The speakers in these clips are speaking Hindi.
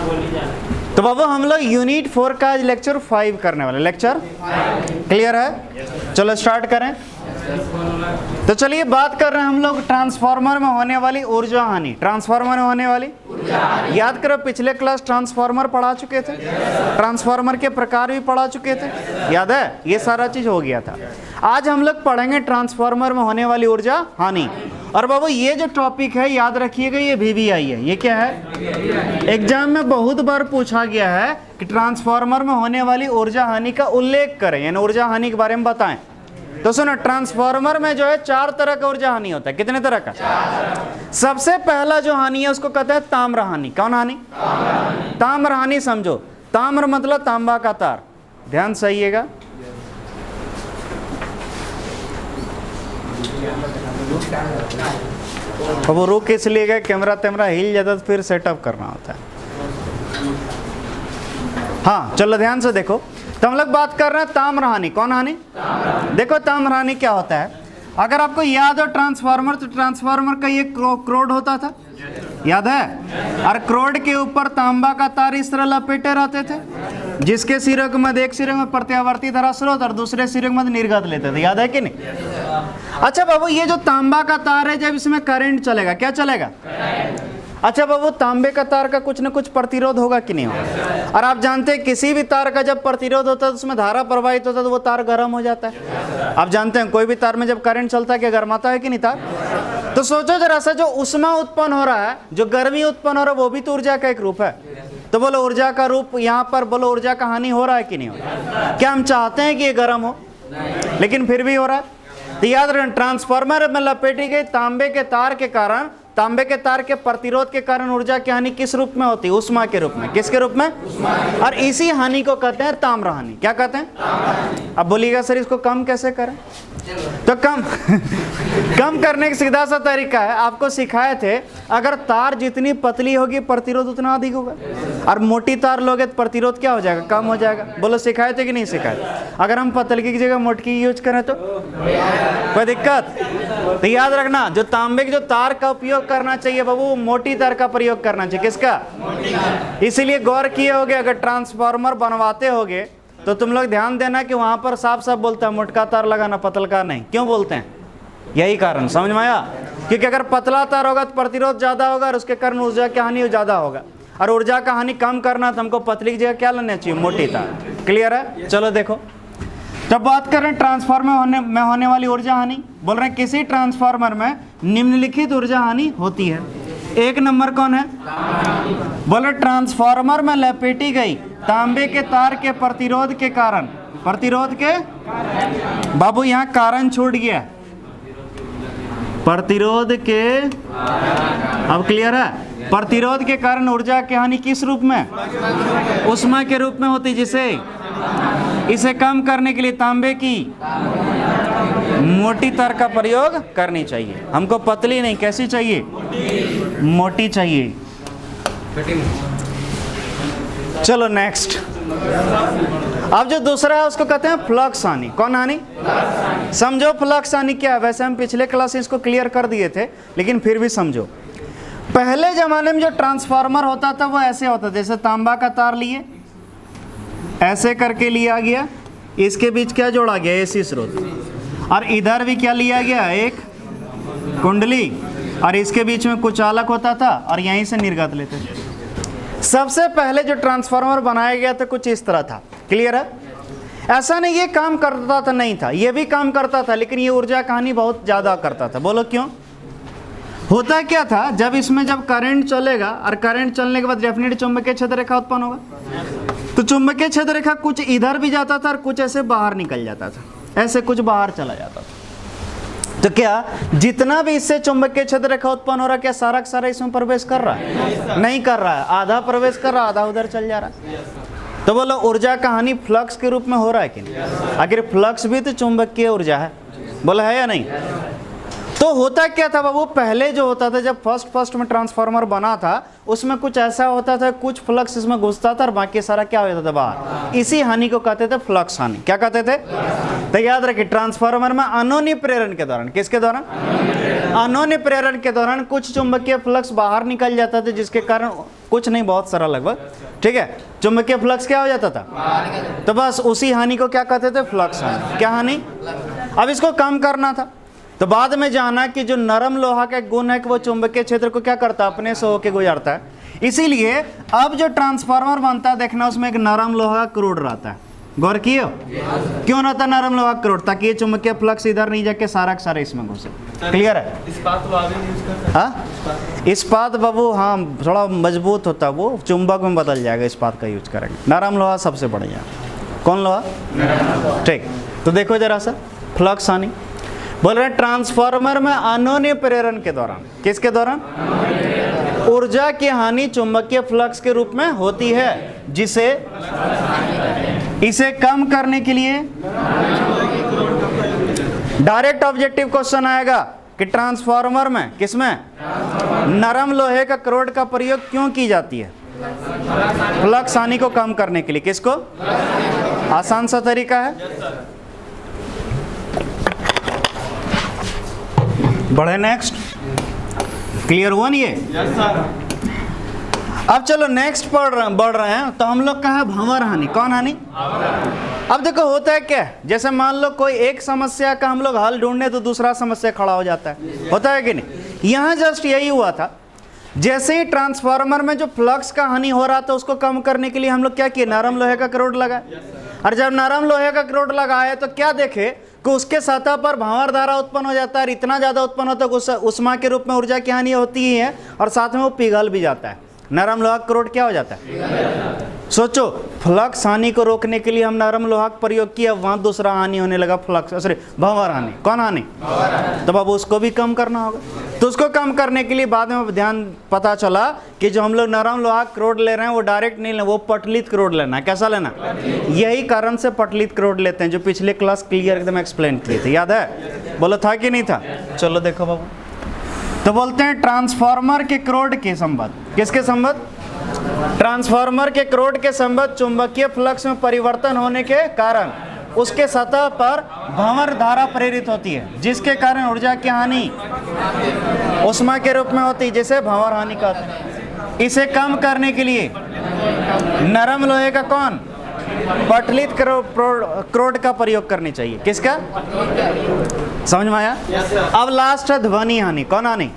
तो बाबू हम लोग यूनिट 4 का आज लेक्चर 5 करने वाले। लेक्चर क्लियर है? चलो स्टार्ट करें। तो चलिए बात कर रहे हैं हम लोग ट्रांसफार्मर में होने वाली ऊर्जा हानि। ट्रांसफार्मर में होने वाली याद करो, पिछले क्लास ट्रांसफार्मर पढ़ा चुके थे, ट्रांसफार्मर के प्रकार भी पढ़ा चुके थे, याद है? ये सारा चीज हो गया था। आज हम लोग पढ़ेंगे ट्रांसफार्मर में होने वाली ऊर्जा हानि। और बाबू ये जो टॉपिक है याद रखिएगा, ये VVI है। ये क्या है? एग्जाम में बहुत बार पूछा गया है कि ट्रांसफार्मर में होने वाली ऊर्जा हानि का उल्लेख करें, यानी ऊर्जा हानि के बारे में बताएं। तो सुनो, ट्रांसफार्मर में जो है 4 तरह का ऊर्जा हानि होता है। कितने तरह का? 4। सबसे पहला जो हानि है उसको कहते हैं ताम्र हानि। कौन हानि? ताम्र हानि। समझो, ताम्र मतलब तांबा का तार। ध्यान सहिएगा। अब वो रुक इसलिए गए, कैमरा तेमरा हिल जाता तो फिर सेटअप करना होता है। हाँ चलो ध्यान से देखो। तो हम लोग बात कर रहे हैं ताम्र हानि। कौन हानि? देखो ताम्र हानि क्या होता है, अगर आपको याद हो ट्रांसफार्मर, तो ट्रांसफार्मर का ये क्रोड होता था, याद है? और क्रोड के ऊपर तांबा का तार इस तरह लपेटे रहते थे, जिसके सिरे के मध्य एक सिरे में प्रत्यावर्ती धारा स्रोत और दूसरे सिरे के मध्य निर्गत लेते थे, याद है कि नहीं? अच्छा बाबू, ये जो तांबा का तार है, जब इसमें करंट चलेगा, क्या चलेगा? अच्छा बाबू, तांबे का तार का कुछ न कुछ प्रतिरोध होगा कि नहीं होगा? और आप जानते हैं किसी भी तार का जब प्रतिरोध होता है तो उसमें धारा प्रवाहित होता है तो वो तार गर्म हो जाता है। आप जानते हैं कोई भी तार में जब करंट चलता है क्या गर्माता है कि नहीं तार? तो सोचो जरा सा, जो उष्मा उत्पन्न हो रहा है, जो गर्मी उत्पन्न हो रहा है, वो भी तो ऊर्जा का एक रूप है। तो बोलो ऊर्जा का रूप यहाँ पर, बोलो ऊर्जा का हानि हो रहा है कि नहीं हो रहा है? क्या हम चाहते हैं कि ये गर्म हो, लेकिन फिर भी हो रहा है? तो याद रखें, ट्रांसफार्मर में लपेटी गई तांबे के तार के कारण, तांबे के तार के प्रतिरोध के कारण ऊर्जा की हानि किस रूप में होती है? उष्मा के रूप में। किसके रूप में? और इसी हानि को कहते हैं ताम्र हानि। क्या कहते हैं? अब बोलिएगा सर इसको कम कैसे करें? तो कम करने का सीधा सा तरीका है, आपको सिखाए थे, अगर तार जितनी पतली होगी प्रतिरोध उतना अधिक होगा, और मोटी तार लोगे तो प्रतिरोध क्या हो जाएगा? कम हो जाएगा। बोलो सिखाए थे कि नहीं सिखाए? अगर हम पतली की जगह मोटकी यूज करें तो कोई दिक्कत? तो याद रखना, जो तांबे के जो तार का उपयोग करना चाहिए बाबू, मोटी तार का प्रयोग करना चाहिए। किसका? इसीलिए गौर किए होगे, अगर ट्रांसफार्मर बनवाते होगे तो तुम लोग ध्यान देना कि वहां पर साफ साफ बोलता है मोटका तार लगाना, पतल का नहीं। क्यों बोलते हैं? यही कारण। समझ में आया? क्योंकि अगर पतला तार होगा तो प्रतिरोध ज्यादा होगा और उसके कारण ऊर्जा की हानि ज्यादा होगा, और ऊर्जा का हानि कम करना तो हमको पतली की जगह क्या लेना चाहिए? मोटी तार। क्लियर है? चलो देखो, जब बात कर रहे हैं ट्रांसफार्मर में होने वाली ऊर्जा हानि, बोल रहे हैं किसी ट्रांसफार्मर में निम्नलिखित ऊर्जा हानि होती है। एक नंबर कौन है? बोले ट्रांसफार्मर में लपेटी गई तांबे के तार के प्रतिरोध के कारण, प्रतिरोध के बाबू यहाँ कारण छूट गया, प्रतिरोध के, अब क्लियर है? प्रतिरोध के कारण ऊर्जा की हानि किस रूप में? उष्मा के रूप में होती, जिसे इसे कम करने के लिए तांबे की मोटी तार का प्रयोग करनी चाहिए। हमको पतली नहीं, कैसी चाहिए? मोटी चाहिए। चलो नेक्स्ट। अब जो दूसरा है उसको कहते हैं फ्लक्स हानि। कौन हानि? समझो फ्लक्स हानि क्या है। वैसे हम पिछले क्लास में इसको क्लियर कर दिए थे, लेकिन फिर भी समझो। पहले जमाने में जो ट्रांसफार्मर होता था वो ऐसे होता था, जैसे तांबा का तार लिए, ऐसे करके लिया गया, इसके बीच क्या जोड़ा गया? AC स्रोत, और इधर भी क्या लिया गया? एक कुंडली, और इसके बीच में कुछ चालक होता था और यहीं से निर्गत लेते थे। सबसे पहले जो ट्रांसफार्मर बनाया गया था कुछ इस तरह था। क्लियर है? ऐसा नहीं ये काम करता था, नहीं था, ये भी काम करता था, लेकिन ये ऊर्जा की हानि बहुत ज़्यादा करता था। बोलो क्यों? होता क्या था, जब इसमें जब करंट चलेगा और करंट चलने के बाद डेफिनेट चुंबकीय क्षेत्र रेखा उत्पन्न होगा, तो चुंबकीय क्षेत्र रेखा कुछ इधर भी जाता था और कुछ ऐसे बाहर निकल जाता था, ऐसे कुछ बाहर चला जाता था। तो क्या जितना भी इससे चुंबकीय क्षेत्र रेखा उत्पन्न हो रहा है, क्या सारा का सारा इसमें प्रवेश कर रहा है? नहीं कर रहा है। आधा प्रवेश कर रहा है, आधा उधर चल जा रहा है। तो बोलो ऊर्जा का हानि फ्लक्स के रूप में हो रहा है कि नहीं? आखिर फ्लक्स भी तो चुंबकीय ऊर्जा है, बोला है या नहीं? तो होता क्या था बाबू, पहले जो होता था, जब फर्स्ट में ट्रांसफार्मर बना था, उसमें कुछ ऐसा होता था, कुछ फ्लक्स इसमें घुसता था और बाकी सारा क्या हो जाता था बाहर। इसी हानि को कहते थे फ्लक्स हानि। क्या कहते थे? तो याद रखिए, ट्रांसफार्मर में अनोनी प्रेरण के दौरान, किसके दौरान? अनोन्य प्रेरण के दौरान कुछ चुंबकीय फ्लक्स बाहर निकल जाता था, जिसके कारण कुछ नहीं, बहुत सारा लगभग, ठीक है, चुंबकीय फ्लक्स क्या हो जाता था, तो बस उसी हानि को क्या कहते थे, फ्लक्स हानि। क्या हानि? अब इसको कम करना था, तो बाद में जाना कि जो नरम लोहा का गुण है कि वो चुंबकीय क्षेत्र को क्या करता है, अपने से होके गुजरता है। इसीलिए अब जो ट्रांसफार्मर बनता है, देखना उसमें एक नरम लोहा क्रूड रहता है। गौर किए? क्यों रहता है नरम लोहा क्रूड? ताकि ये चुंबकीय फ्लक्स इधर नहीं जाके सारा का सारा इसमें घुसे। क्लियर है? इस्पात बाबू, हाँ थोड़ा मजबूत होता है, वो चुंबक में बदल जाएगा, इस्पात का यूज करेंगे। नरम लोहा सबसे बढ़िया। कौन लोहा? ठीक, तो देखो जरा सा फ्लक्स हानि बोल रहे हैं ट्रांसफार्मर में अनोन्य प्रेरण के दौरान, किसके दौरान? ऊर्जा की हानि चुंबकीय फ्लक्स के रूप में होती है, जिसे इसे कम करने के लिए डायरेक्ट ऑब्जेक्टिव क्वेश्चन आएगा कि ट्रांसफार्मर में, किसमें, नरम लोहे का क्रोड का प्रयोग क्यों की जाती है? फ्लक्स हानि को कम करने के लिए। किसको? आसान सा तरीका है। बढ़े नेक्स्ट। क्लियर हुआ नहीं ये? अब चलो नेक्स्ट बढ़ रहे हैं, तो हम लोग का है भंवर हानि। कौन हानि? अब देखो होता है क्या, जैसे मान लो कोई एक समस्या का हम लोग हल ढूंढने तो दूसरा समस्या खड़ा हो जाता है, होता है कि नहीं? यहाँ जस्ट यही हुआ था, जैसे ही ट्रांसफार्मर में जो फ्लक्स का हानि हो रहा था उसको कम करने के लिए हम लोग क्या किए, नरम लोहे का क्रोड लगाए। और जब नरम लोहे का क्रोड लगाए तो क्या देखे कि उसके सतह पर भंवर धारा उत्पन्न हो जाता है, इतना ज़्यादा उत्पन्न होता है कि उष्मा के रूप में ऊर्जा की हानि होती ही है, और साथ में वो पिघल भी जाता है। नरम लोहा क्रोड क्या हो जाता है? सोचो, फ्लक्स हानि को रोकने के लिए हम नरम लोहा का प्रयोग किया, वहां दूसरा हानि होने लगा, फ्लक्स, सॉरी भंवर हानि। कौन हानि? तो अब उसको भी कम करना होगा। तो उसको कम करने के लिए बाद में ध्यान पता चला कि जो हम लोग नरम लोहा क्रोड ले रहे हैं वो डायरेक्ट नहीं लेना, वो पटलित क्रोड लेना है। कैसा लेना? यही कारण से पटलित क्रोड लेते हैं, जो पिछले क्लास क्लियर एकदम एक्सप्लेन किए थे, याद है? बोलो था कि नहीं था? चलो देखो बाबू, तो बोलते हैं ट्रांसफार्मर के क्रोड के संबंध। किसके संबंध? ट्रांसफार्मर के क्रोड के संबंध चुंबकीय फ्लक्स में परिवर्तन होने के कारण उसके सतह पर भंवर धारा प्रेरित होती है, जिसके कारण ऊर्जा की हानि उष्मा के रूप में होती है, जिसे भंवर हानि कहते हैं। इसे कम करने के लिए नरम लोहे का कौन? पटलित क्रोड का प्रयोग करनी चाहिए। किसका? समझ में आया? अब लास्ट है ध्वनि हानि। कौन हानि?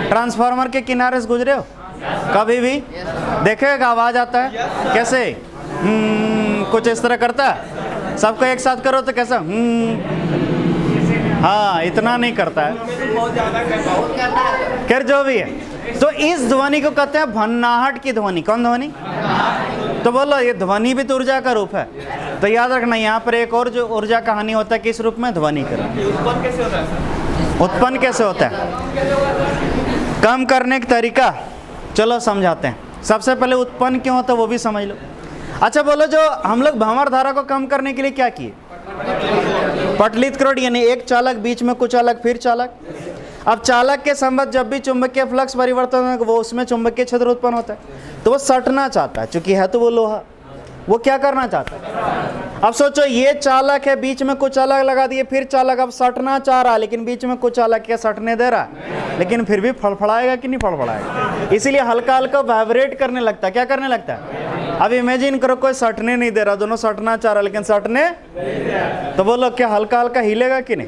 ट्रांसफार्मर के किनारे से गुजरे हो कभी भी? देखेगा आवाज आता है कैसे? कुछ इस तरह करता है। सबको एक साथ करो तो कैसा? हाँ, इतना नहीं करता है, खैर जो भी है। तो इस ध्वनि को कहते हैं भन्नाहट की ध्वनि। कौन ध्वनि? तो बोलो, ये ध्वनि भी तो ऊर्जा का रूप है, तो याद रखना यहाँ पर एक और जो ऊर्जा का हानि होता है, किस रूप में? ध्वनि का। उत्पन्न कैसे होता है? उत्पन्न कैसे होता है? कम करने का तरीका चलो समझाते हैं। सबसे पहले उत्पन्न क्यों होता है वो भी समझ लो। अच्छा बोलो, जो हम लोग भंवर धारा को कम करने के लिए क्या किए? पटलित क्रोड, यानी एक चालक बीच में कुछ अलग फिर चालक। अब चालक के संबंध जब भी चुंबकीय फ्लक्स परिवर्तन है, वो उसमें चुंबकीय क्षेत्र उत्पन्न होता है, तो वो सटना चाहता है, चूंकि है तो वो लोहा, वो क्या करना चाहता है? अब सोचो, ये चालक है, बीच में कुछ अलग लगा दिए, फिर चालक अब सटना चाह रहा है, लेकिन बीच में कुछ अलग क्या सटने दे रहा है, लेकिन फिर भी फड़फड़ाएगा कि नहीं फड़फड़ाएगा? इसीलिए हल्का हल्का वाइब्रेट करने लगता है। क्या करने लगता है? अब इमेजिन करो कोई सटने नहीं दे रहा, दोनों सटना चाह रहा लेकिन सटने, तो बोलो क्या हल्का हल्का हिलेगा कि नहीं?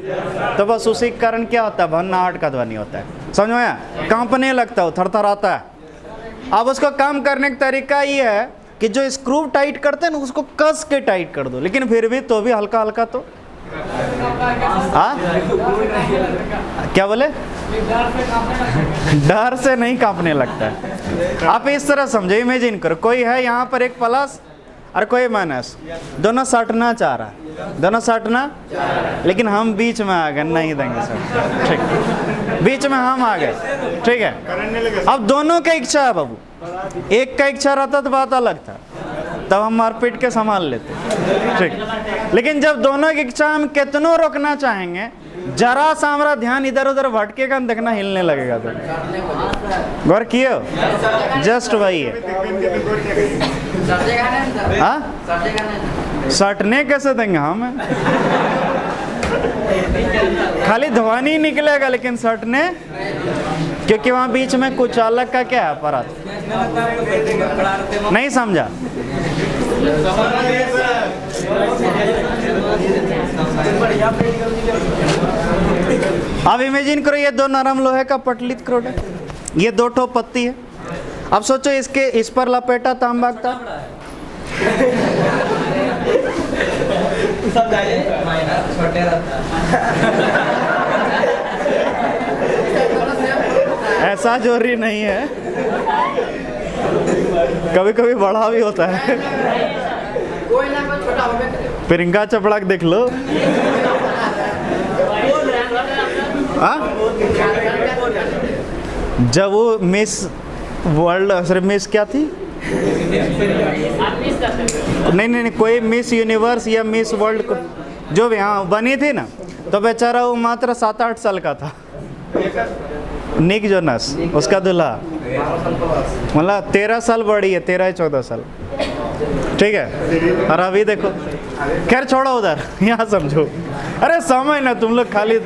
तो बस उसी कारण क्या होता है? भन्नाहट का ध्वनि होता है। समझ में आया? कांपने लगता है, थरथराता है। अब उसको कम करने का तरीका ये है कि जो स्क्रू टाइट करते हैं ना, उसको कस के टाइट कर दो, लेकिन फिर भी तो भी हल्का हल्का तो क्या बोले? डर से नहीं कांपने लगता है। आप इस तरह समझो, इमेजिन करो कोई है यहाँ पर एक प्लस और कोई माइनस, दोनों सटना चाह रहा है, दोनों सटना, लेकिन हम बीच में आ गए, नहीं देंगे सर, ठीक, बीच में हम आ गए, ठीक है। अब दोनों का इच्छा है बाबू, एक का इच्छा रहता तो बात अलग था, तब हम मारपीट के संभाल लेते, ठीक। लेकिन जब दोनों की इच्छा हम कितनों रोकना चाहेंगे, जरा सा हमारा ध्यान इधर उधर भटकेगा, देखना हिलने लगेगा। तो गौर किए हो? जस्ट वही है। हाँ, सटने कैसे देंगे हम? खाली ध्वनि निकलेगा लेकिन सटने, क्योंकि वहां बीच में कुछ अलग का क्या है परत। नहीं समझा? अब इमेजिन करो ये दो नरम लोहे का पटलित क्रोड है, ये दो ठो पत्ती है। अब सोचो इसके इस पर लपेटा तांबा का, ऐसा जोरी नहीं है, कभी कभी बड़ा भी होता है। पिरिंगा चपड़ाक देख लो। जब वो मिस वर्ल्ड सॉरी मिस क्या थी, नहीं कोई मिस यूनिवर्स या मिस वर्ल्ड जो भी हाँ बनी थी ना, तो बेचारा वो मात्र 7-8 साल का था। निक जोनस उसका दूल्हा, मतलब 13 साल बड़ी है, 13-14 साल, ठीक है। और अभी देखो, खैर छोड़ो उधर, यहाँ समझो। अरे समझ ना तुम लोग, खाली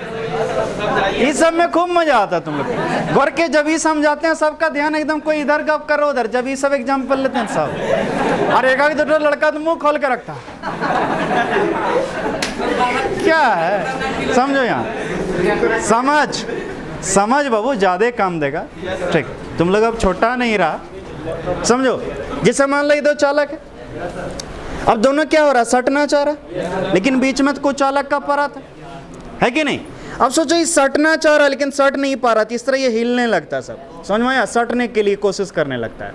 इस सब में खूब मजा आता है तुम लोग। घर के जब ही समझाते हैं सबका ध्यान एकदम, कोई इधर गप करो उधर, जब ये सब एग्जाम्पल लेते हैं सब, और एक दो लड़का तो मुंह खोल के रखता क्या है, समझो यहाँ समझ बाबू ज्यादा काम देगा। ठीक, तुम लोग अब छोटा नहीं रहा, समझो। जैसे मान लो ये दो चालक है, अब दोनों क्या हो रहा है, सटना चाह रहा, लेकिन बीच में तो कुछ चालक का परत है कि नहीं। अब सोचो ये सटना चाह रहा लेकिन सट नहीं पा रहा, इस तरह ये हिलने लगता है, सब समझ में आया, सटने के लिए कोशिश करने लगता है,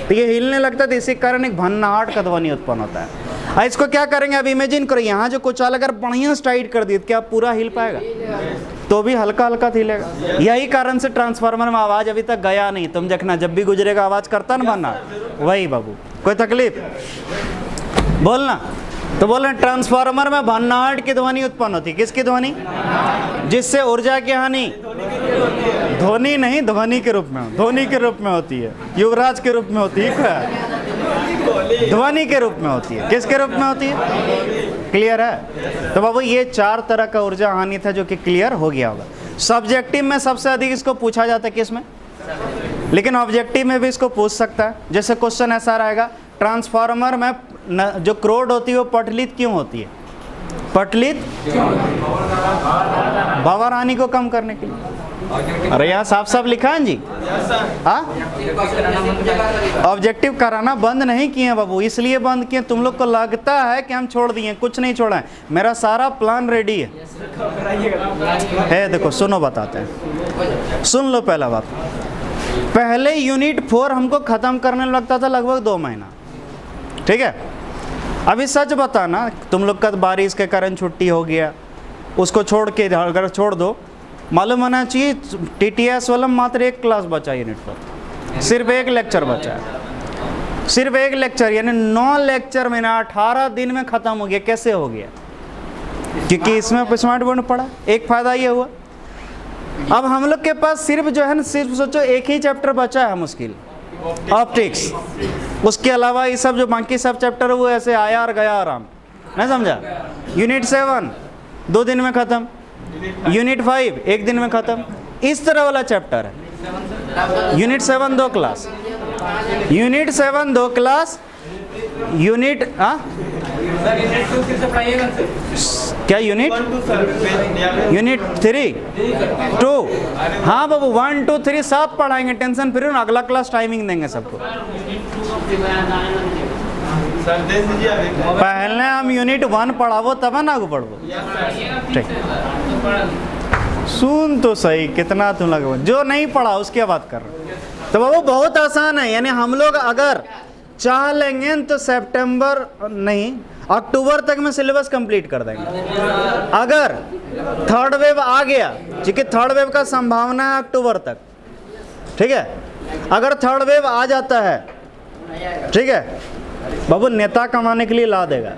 तो ये हिलने लगता है, तो इसी कारण एक भन्नाहट का ध्वनि उत्पन्न होता है। इसको क्या करेंगे, अब इमेजिन करो यहाँ जो कुछ अगर बढ़िया टाइट कर दी, क्या पूरा हिल पाएगा? तो भी हल्का हल्का हिलेगा। यही कारण से ट्रांसफार्मर में आवाज अभी तक गया नहीं। तुम देखना जब भी गुजरेगा आवाज करता ना भन्ना, वही बाबू। कोई तकलीफ बोलना, तो बोल रहे ट्रांसफार्मर में भन्नाहट की ध्वनि उत्पन्न होती है। किसकी ध्वनि? जिससे ऊर्जा की हानि ध्वनि नहीं, ध्वनि के रूप में, ध्वनि के रूप में होती है, युवराज के रूप में होती है, ध्वनि के रूप में होती है। किसके रूप में होती है? क्लियर है? तो बाबू ये 4 तरह का ऊर्जा हानि था जो कि क्लियर हो गया होगा। सब्जेक्टिव में सबसे अधिक इसको पूछा जाता है किसमें, लेकिन ऑब्जेक्टिव में भी इसको पूछ सकता है। जैसे क्वेश्चन ऐसा रहेगा, ट्रांसफार्मर में जो क्रोड होती है वो पटलित क्यों होती है? पटलित पावर हानि को कम करने के लिए। अरे यहाँ साफ साफ लिखा है जी। हाँ, ऑब्जेक्टिव कराना बंद नहीं किए बाबू, इसलिए बंद किए तुम लोग को लगता है कि हम छोड़ दिए, कुछ नहीं छोड़ा है, मेरा सारा प्लान रेडी है। देखो सुनो, बताते हैं, सुन लो। पहला बात, पहले यूनिट 4 हमको खत्म करने लगता था लगभग 2 महीना, ठीक है। अभी सच बताना, तुम लोग का बारिश के कारण छुट्टी हो गया, उसको छोड़ के अगर छोड़ दो, मालूम होना चाहिए TTS वाला मात्र 1 क्लास बचा यूनिट 4, सिर्फ 1 लेक्चर बचा है, सिर्फ 1 लेक्चर, यानी 9 लेक्चर में 18 दिन में खत्म हो गया। कैसे हो गया? क्योंकि इसमें स्मार्ट बोर्ड पढ़ा। एक फायदा ये हुआ, अब हम लोग के पास सिर्फ जो है ना, सिर्फ सोचो एक ही चैप्टर बचा है मुश्किल, ऑप्टिक्स। उसके अलावा ये सब जो बाकी सब चैप्टर वो ऐसे आया और गया आराम, नहीं समझा। यूनिट 7 2 दिन में खत्म, यूनिट 5 1 दिन में खत्म, इस तरह वाला चैप्टर है। Unit 7 2 class, unit 7 2 class, unit क्या यूनिट 3 2, हाँ बाबू 1 2 3 सब पढ़ाएंगे, टेंशन फ्री ना। अगला क्लास टाइमिंग देंगे सबको। पहले हम यूनिट 1 पढ़ावो तब ना आगे पढ़ो, ठीक। सुन तो सही, कितना तुम लगे, जो नहीं पढ़ा उसकी बात कर रहे हो। तो बाबू बहुत आसान है, यानी हम लोग अगर चाह लेंगे तो सितंबर नहीं अक्टूबर तक में सिलेबस कंप्लीट कर देंगे। अगर थर्ड वेव आ गया, ठीक है, थर्ड वेव का संभावना है अक्टूबर तक, ठीक है। अगर थर्ड वेव आ जाता है, ठीक है, बाबू नेता कमाने के लिए ला देगा।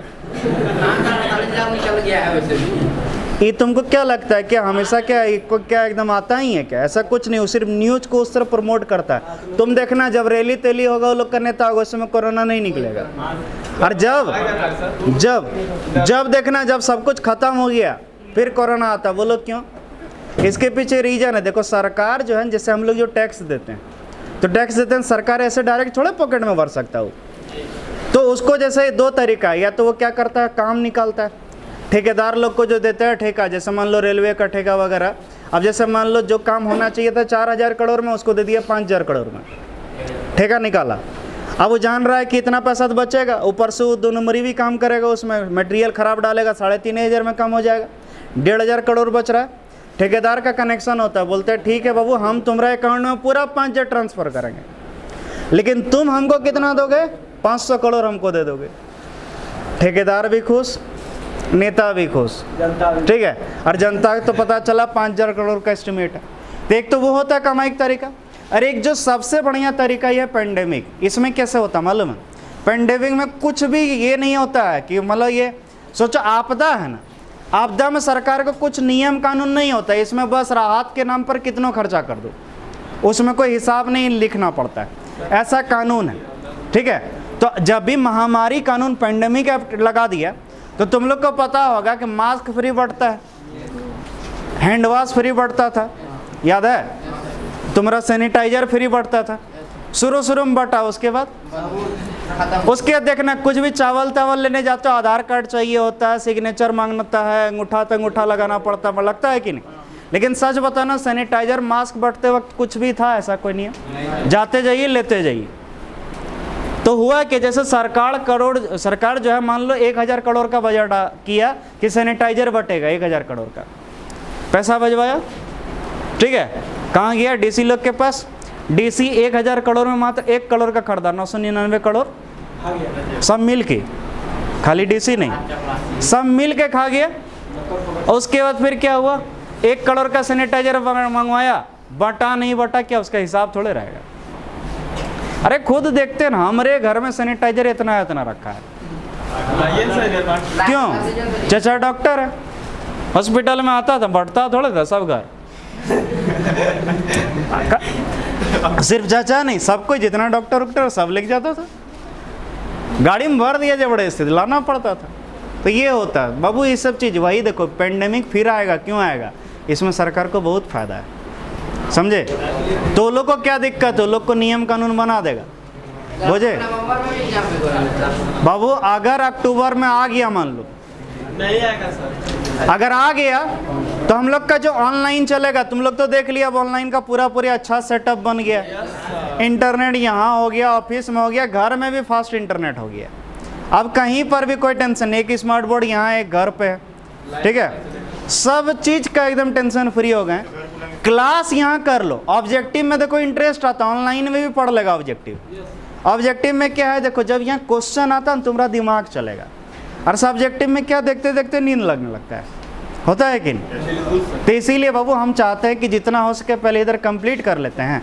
ये तुमको क्या लगता है कि हमेशा क्या इसको क्या एकदम आता ही है क्या? ऐसा कुछ नहीं, वो सिर्फ न्यूज को उस तरह प्रमोट करता है। तुम देखना जब रैली तेली होगा वो लोग का नेता होगा, उस समय कोरोना नहीं निकलेगा। और जब देखना जब सब कुछ खत्म हो गया, फिर कोरोना आता, बोलो क्यों? इसके पीछे रीजन है, देखो सरकार जो है, जैसे हम लोग जो टैक्स देते हैं, तो टैक्स देते हैं, सरकार ऐसे डायरेक्ट थोड़े पॉकेट में भर सकता हो। तो उसको जैसे दो तरीका है, या तो वो क्या करता है, काम निकालता है, ठेकेदार लोग को जो देता है ठेका, जैसे मान लो रेलवे का ठेका वगैरह। अब जैसे मान लो जो काम होना चाहिए था 4000 करोड़ में, उसको दे दिया 5000 करोड़ में, ठेका निकाला। अब वो जान रहा है कि इतना पैसा तो बचेगा, ऊपर से वो 2 नंबरी भी काम करेगा, उसमें मटेरियल ख़राब डालेगा, 3500 में कम हो जाएगा, 1500 करोड़ बच रहा है। ठेकेदार का कनेक्शन होता है, बोलते हैं ठीक है बाबू, हम तुम्हारे अकाउंट में पूरा 5000 ट्रांसफ़र करेंगे, लेकिन तुम हमको कितना दोगे, 500 करोड़ हमको दे दोगे। ठेकेदार भी खुश, नेता भी खुश, ठीक है। और जनता तो पता चला 5000 करोड़ का एस्टिमेट है। तो एक तो वो होता है कमाई का तरीका, और एक जो सबसे बढ़िया तरीका ये है पेंडेमिक। इसमें कैसे होता है मालूम है? पेंडेमिक में कुछ भी ये नहीं होता है कि मतलब ये सोचो आपदा है ना, आपदा में सरकार को कुछ नियम कानून नहीं होता है, इसमें बस राहत के नाम पर कितना खर्चा कर दो, उसमें कोई हिसाब नहीं लिखना पड़ता है, ऐसा कानून है, ठीक है। तो जब भी महामारी कानून पेंडेमिक लगा दिया, तो तुम लोग को पता होगा कि मास्क फ्री बढ़ता है, हैंड वॉश फ्री बढ़ता था, याद है? तुम्हारा सैनिटाइजर फ्री बढ़ता था, शुरू में बटा, उसके बाद देखना कुछ भी चावल लेने जाते हो, आधार कार्ड चाहिए होता है, सिग्नेचर मांगता है, अंगूठा लगाना पड़ता है, लगता है कि नहीं? लेकिन सच बताना, सैनिटाइजर मास्क बढ़ते वक्त कुछ भी था ऐसा कोई नहीं है, जाते जाइए लेते जाइए। तो हुआ कि जैसे सरकार जो है, मान लो 1000 करोड़ का बजट किया कि सैनिटाइजर बटेगा, 1000 करोड़ का पैसा बजवाया, ठीक है। कहाँ गया? डीसी लोग के पास। डीसी 1000 करोड़ में मात्र 1 करोड़ का खरीदा, 999 करोड़ सब मिल के, खाली डीसी नहीं, सब मिल के खा गया। और उसके बाद फिर क्या हुआ? 1 करोड़ का सैनिटाइजर मंगवाया, बटा नहीं बटा, क्या उसका हिसाब थोड़े रहेगा? अरे खुद देखते हैं ना, हमारे घर में सैनिटाइजर इतना रखा है, क्यों? चाचा डॉक्टर है, हॉस्पिटल में आता था, बढ़ता थोड़ा था सब घर। सिर्फ चाचा नहीं, सब कोई, जितना डॉक्टर सब लेके जाता था, गाड़ी में भर दिया जबरदस्ती लाना पड़ता था। तो ये होता है बाबू, ये सब चीज़। वही देखो पेंडेमिक फिर आएगा, क्यों आएगा? इसमें सरकार को बहुत फायदा है, समझे? तो लोग को क्या दिक्कत है? लोग को नियम कानून बना देगा, बुझे बाबू। अगर अक्टूबर में आ गया, मान लो नहीं आएगा सर, अगर आ गया तो हम लोग का जो ऑनलाइन चलेगा, तुम लोग तो देख लिया, अब ऑनलाइन का पूरा अच्छा सेटअप बन गया। इंटरनेट यहाँ हो गया, ऑफिस में हो गया, घर में भी फास्ट इंटरनेट हो गया। अब कहीं पर भी कोई टेंशन, एक स्मार्ट बोर्ड यहाँ एक घर पे है, ठीक है, सब चीज़ का एकदम टेंशन फ्री हो गए। क्लास यहाँ कर लो, ऑब्जेक्टिव में देखो इंटरेस्ट आता, ऑनलाइन में भी पढ़ लेगा ऑब्जेक्टिव। ऑब्जेक्टिव में क्या है देखो, जब यहाँ क्वेश्चन आता है तुम्हारा दिमाग चलेगा, और सब्जेक्टिव में क्या देखते देखते नींद लगने लगता है, होता है कि नहीं? तो इसीलिए बाबू हम चाहते हैं कि जितना हो सके पहले इधर कंप्लीट कर लेते हैं,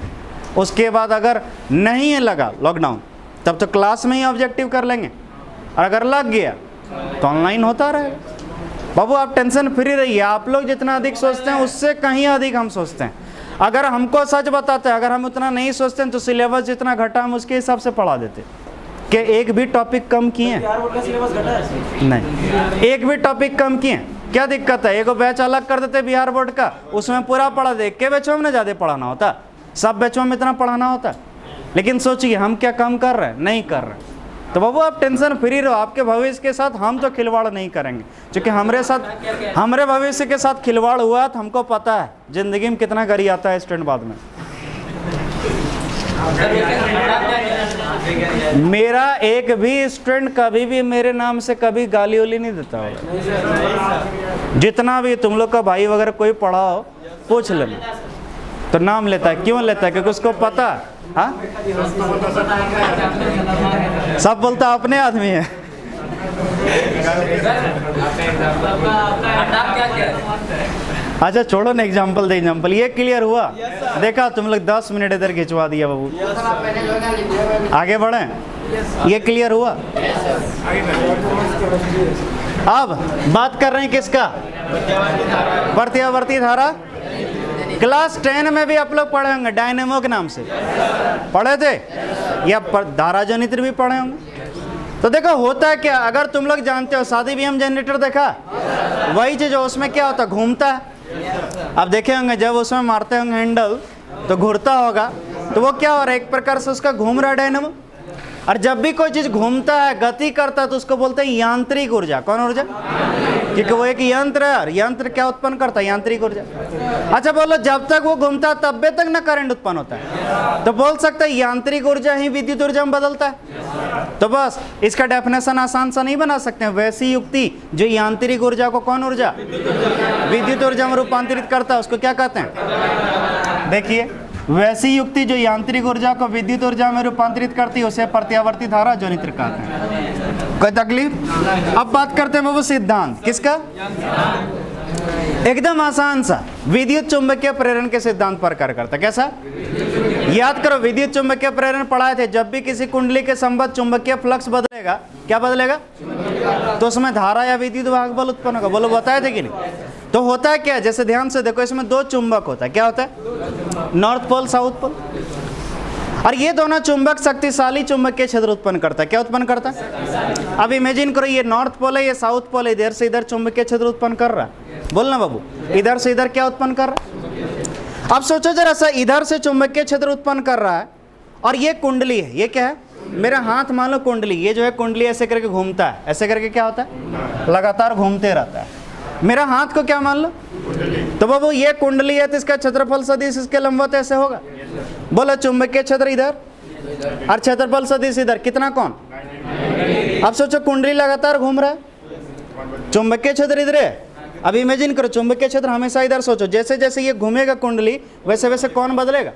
उसके बाद अगर नहीं है लगा लॉकडाउन, तब तो क्लास में ही ऑब्जेक्टिव कर लेंगे, और अगर लग गया तो ऑनलाइन होता रहेगा। बाबू आप टेंशन फ्री रहिए, आप लोग जितना अधिक सोचते हैं उससे कहीं अधिक हम सोचते हैं। अगर हमको सच बताते हैं, अगर हम उतना नहीं सोचते हैं, तो सिलेबस जितना घटा हम उसके हिसाब से पढ़ा देते। कि एक भी टॉपिक कम किए नहीं, एक भी टॉपिक कम किए, क्या दिक्कत है? एक बैच अलग कर देते बिहार बोर्ड का, उसमें पूरा पढ़ा दे। के बैचों में ज़्यादा पढ़ाना होता, सब बैचों में इतना पढ़ाना होता। लेकिन सोचिए हम क्या कम कर रहे हैं? नहीं कर रहे। तो बाबू आप टेंशन फ्री रहो, आपके भविष्य के साथ हम तो खिलवाड़ नहीं करेंगे, क्योंकि हमारे भविष्य के साथ खिलवाड़ हुआ तो हमको पता है ज़िंदगी में कितना गरी आता है स्टूडेंट बाद में। मेरा एक भी स्टूडेंट कभी भी मेरे नाम से कभी गाली उली नहीं देता होगा। जितना भी तुम लोग का भाई वगैरह कोई पढ़ा हो पूछ लेना, तो नाम लेता है। क्यों लेता है? क्योंकि उसको पता, हाँ सब बोलता अपने आदमी है। अच्छा छोड़ो ना, एग्जाम्पल दे, एग्जाम्पल ये क्लियर हुआ? देखा तुम लोग 10 मिनट इधर खिंचवा दिया बाबू। आगे बढ़े, ये क्लियर हुआ? अब बात कर रहे हैं किसका? प्रत्यावर्ती धारा। क्लास 10 में भी आप लोग पढ़े होंगे, डायनेमो के नाम से पढ़े थे, या धारा जनित्र भी पढ़े होंगे। तो देखो होता है क्या, अगर तुम लोग जानते हो शादी बीएम जनरेटर देखा, वही चीज उसमें क्या होता है, घूमता है। अब देखे होंगे जब उसमें मारते होंगे हैंडल तो घूरता होगा, तो वो क्या हो रहा है, एक प्रकार से उसका घूम रहा है डायनामो। और जब भी कोई चीज घूमता है, गति करता है, तो उसको बोलते हैं यांत्रिक ऊर्जा। कौन ऊर्जा? क्योंकि वो एक यंत्र है, और यंत्र क्या उत्पन्न करता है, यांत्रिक ऊर्जा। अच्छा बोलो, जब तक वो घूमता है तब तक ना करंट उत्पन्न होता है, तो बोल सकते हैं यांत्रिक ऊर्जा ही विद्युत ऊर्जा में बदलता है। तो बस इसका डेफिनेशन आसान सा नहीं बना सकते हैं। वैसी युक्ति जो यांत्रिक ऊर्जा को कौन ऊर्जा, विद्युत ऊर्जा में रूपांतरित करता है, उसको क्या कहते हैं? देखिए, वैसी युक्ति जो यांत्रिक ऊर्जा को विद्युत ऊर्जा में रूपांतरित करती है उसे प्रत्यावर्ती धारा जनित्र कहते हैं। कोई तकलीफ? अब बात करते हैं वो सिद्धांत किसका, एकदम आसान सा, विद्युत चुंबकीय प्रेरण के सिद्धांत पर कार्य करता है। कैसा? याद करो, विद्युत चुंबकीय प्रेरण पढ़ाए थे। जब भी किसी कुंडली के संबद्ध चुंबकीय फ्लक्स बदलेगा, क्या बदलेगा, तो उसमें धारा या विद्युत वाहक बल उत्पन्न होगा। बोलो, बताए थे कि नहीं? तो होता है क्या, जैसे ध्यान से देखो, इसमें दो चुंबक होता है। क्या होता है? North pole, south pole. और ये दोनों चुंबक शक्तिशाली चुंबकीय क्षेत्र उत्पन्न करता है। क्या उत्पन्न करता है? अब इमेजिन करो, ये नॉर्थ पोल है, ये साउथ पोल है, इधर से इधर चुंबकीय क्षेत्र उत्पन्न कर रहा है। बोलना बाबू, इधर से इधर क्या उत्पन्न कर रहा है? अब सोचो जरा सा, इधर से चुंबकीय क्षेत्र उत्पन्न कर रहा है, और ये कुंडली है। ये क्या है? मेरा हाथ मान लो कुंडली, ये जो है कुंडली ऐसे करके घूमता है। ऐसे करके क्या होता है? लगातार घूमते रहता है। मेरा हाथ को क्या मान लो, तो बाबू ये कुंडली है, तो इसका क्षेत्रफल सदिश इसके लंबवत ऐसे होगा। बोलो, चुंबकीय क्षेत्र इधर और क्षेत्रफल सदिश इधर, कितना कौन? अब सोचो, कुंडली लगातार घूम रहा है, चुंबकीय क्षेत्र इधर है। अब इमेजिन करो, चुंबकीय क्षेत्र हमेशा इधर। सोचो, जैसे जैसे ये घूमेगा कुंडली, वैसे वैसे कौन बदलेगा?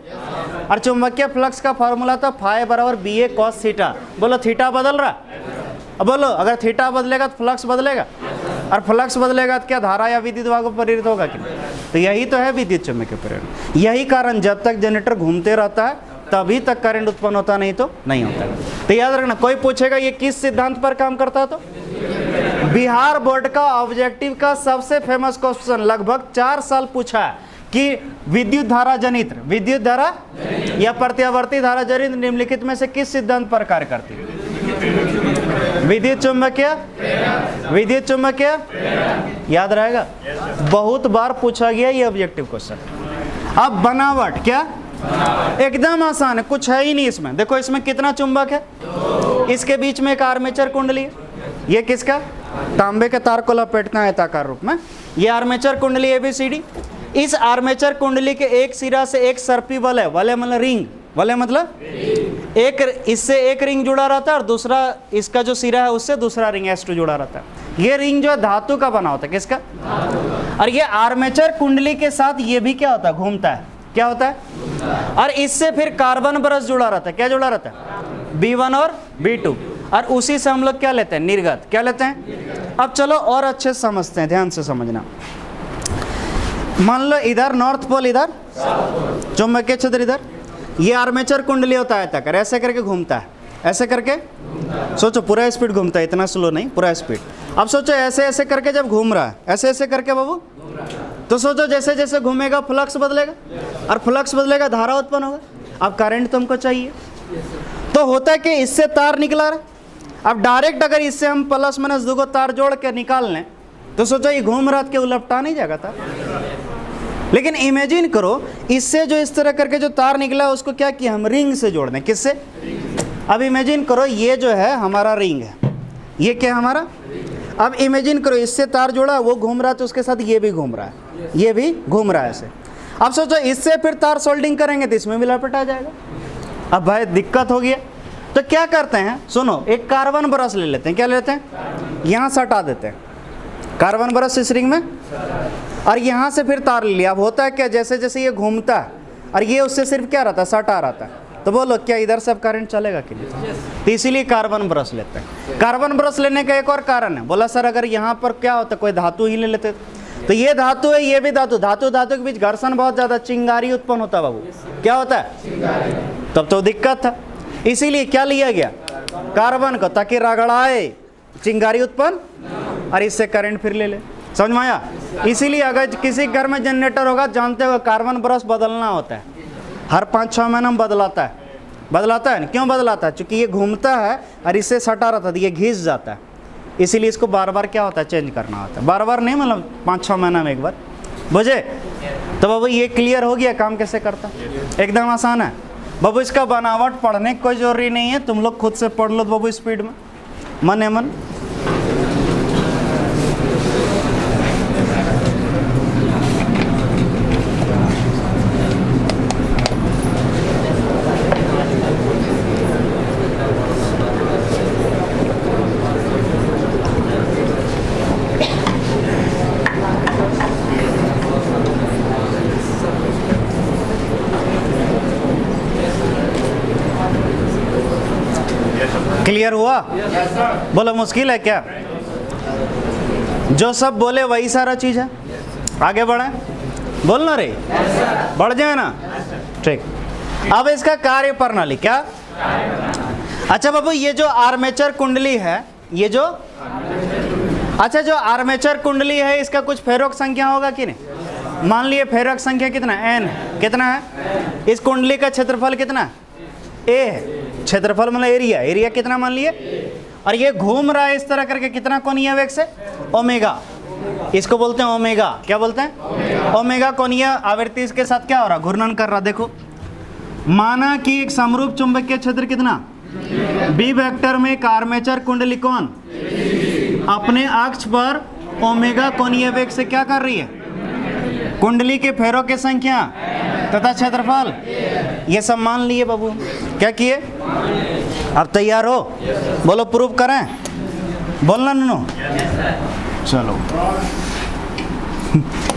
और चुंबकीय फ्लक्स का फॉर्मूला था फाई बराबर BA cos थीटा। बोलो, थीटा बदल रहा। अब बोलो, अगर थीटा बदलेगा तो फ्लक्स बदलेगा, और फ्लक्स बदलेगा तो क्या धारा या विद्युत वाहक को प्रेरित होगा कि नहीं? तो यही तो है विद्युत चुंबकीय प्रेरण। यही कारण, जब तक जनरेटर घूमते रहता है तभी तक करंट उत्पन्न होता, नहीं तो नहीं होता। तो याद रखना, कोई पूछेगा ये किस सिद्धांत पर काम करता है, तो बिहार बोर्ड का ऑब्जेक्टिव का सबसे फेमस क्वेश्चन लगभग 4 साल पूछा है कि विद्युत धारा जनित्र, विद्युत धारा या प्रत्यावर्ती धारा जनित्र निम्नलिखित में से किस सिद्धांत पर कार्य करती है? विद्युत चुंबकीय, विद्युत चुंबकीय, याद रहेगा, बहुत बार पूछा गया ये ऑब्जेक्टिव क्वेश्चन। अब बनावट क्या, एकदम आसान है, कुछ है ही नहीं इसमें। देखो, इसमें कितना चुंबक है, इसके बीच में एक आर्मेचर कुंडली है। ये किसका? तांबे के तार को लपेटना है आयताकार रूप में। ये आर्मेचर कुंडली ABCD। इस आर्मेचर कुंडली के एक सिरा से एक सर्पी वलय, वलय मतलब रिंग, वलय मतलब एक, इससे एक रिंग जुड़ा रहता है, और दूसरा इसका जो सिरा है उससे दूसरा रिंग S2 जुड़ा रहता है। ये रिंग जो है धातु का बना होता है। किसका? और ये आर्मेचर कुंडली के साथ ये भी क्या होता है? घूमता है। क्या होता है? और इससे फिर कार्बन ब्रश जुड़ा रहता है। क्या जुड़ा रहता है? B1 और B2। और उसी से हम लोग क्या लेते हैं? निर्गत। क्या लेते हैं? अब चलो और अच्छे से समझते हैं, ध्यान से समझना। मान लो इधर नॉर्थ पोल, इधर चुंबकीय क्षेत्र, इधर ये आर्मेचर कुंडली होता है आयताकार, ऐसे करके घूमता है, ऐसे करके। सोचो, पूरा स्पीड घूमता है, इतना स्लो नहीं, पूरा स्पीड। अब सोचो, ऐसे ऐसे करके जब घूम रहा है, ऐसे ऐसे करके बाबू, तो सोचो जैसे जैसे घूमेगा फ्लक्स बदलेगा, और फ्लक्स बदलेगा धारा उत्पन्न होगा। अब करंट तुमको चाहिए, तो होता है कि इससे तार निकला रहा। अब डायरेक्ट अगर इससे हम प्लस माइनस 2 तार जोड़ के निकाल लें, तो सोचो ये घूम रहा के उलटता नहीं जाएगा तार। लेकिन इमेजिन करो, इससे जो इस तरह करके जो तार निकला है उसको क्या किया हम? रिंग से जोड़ दें। किससे? अब इमेजिन करो, ये जो है हमारा रिंग है, ये क्या हमारा? अब इमेजिन करो, इससे तार जोड़ा, वो घूम रहा है, तो उसके साथ ये भी घूम रहा है, ये भी घूम रहा है ऐसे। अब सोचो, इससे फिर तार सोल्डिंग करेंगे तो इसमें भी लपेटा जाएगा। अब भाई दिक्कत हो गया, तो क्या करते हैं? सुनो, एक कार्बन ब्रश ले लेते हैं। क्या लेते हैं? यहाँ सटा देते हैं कार्बन ब्रश इस रिंग में, और यहाँ से फिर तार ले लिया। अब होता है क्या, जैसे जैसे ये घूमता है और ये उससे सिर्फ क्या रहता है? सटा रहता है। तो बोलो, क्या इधर से अब करंट चलेगा कि नहीं? तो इसीलिए कार्बन ब्रश लेते हैं। कार्बन ब्रश लेने का एक और कारण है। बोला सर, अगर यहाँ पर क्या होता, कोई धातु ही ले लेते, तो ये धातु है, ये भी धातु, धातु धातु के बीच घर्षण बहुत ज़्यादा, चिंगारी उत्पन्न होता है बाबू। क्या होता है? तब तो दिक्कत था। इसीलिए क्या लिया गया? कार्बन को, ताकि रगड़ाए, चिंगारी उत्पन्न, और इससे करंट फिर ले ले। समझ में आया? इसीलिए अगर किसी घर में जनरेटर होगा, जानते हो कार्बन ब्रश बदलना होता है, हर 5-6 महीने में बदलाता है। क्यों बदलाता है? क्योंकि ये घूमता है और इससे सटा रहता है, ये घिस जाता है, इसीलिए इसको बार बार क्या होता है, चेंज करना होता है। बार बार नहीं, मतलब 5-6 महीना में एक बार। बुझे? तो बाबू ये क्लियर हो गया काम कैसे करता है, एकदम आसान है बाबू। इसका बनावट पढ़ने की कोई जरूरी नहीं है, तुम लोग खुद से पढ़ लो बाबू स्पीड में, मन है मन। क्लियर हुआ? बोलो मुश्किल है क्या? जो सब बोले वही सारा चीज है। आगे बढ़े, बोलना रे, बढ़ जाए ना। ठीक, अब इसका कार्य प्रणाली क्या? अच्छा बाबू, ये जो आर्मेचर कुंडली है, ये जो अच्छा जो आर्मेचर कुंडली है, इसका कुछ फेरोक संख्या होगा कि नहीं? मान लिए फेरोक संख्या कितना n कितना है? इस कुंडली का क्षेत्रफल कितना? a है। क्षेत्रफल मतलब एरिया, एरिया कितना मान लिए? और ये घूम रहा है इस तरह करके, कितना कोणीय वेग से? ओमेगा। इसको बोलते हैं ओमेगा। क्या बोलते हैं? ओमेगा कोणीय आवृत्ति के साथ क्या हो रहा? घूर्णन कर रहा। देखो, माना कि एक समरूप चुंबकीय क्षेत्र कितना बी वेक्टर में एक आर्मेचर कुंडली कौन अपने अक्ष पर ओमेगा कोणीय वेग से क्या कर रही है? कुंडली के फेरों की संख्या तथा क्षेत्रफल, ये सब मान लिए बाबू। क्या किए? अब तैयार हो? बोलो प्रूव करें, बोलना नू। चलो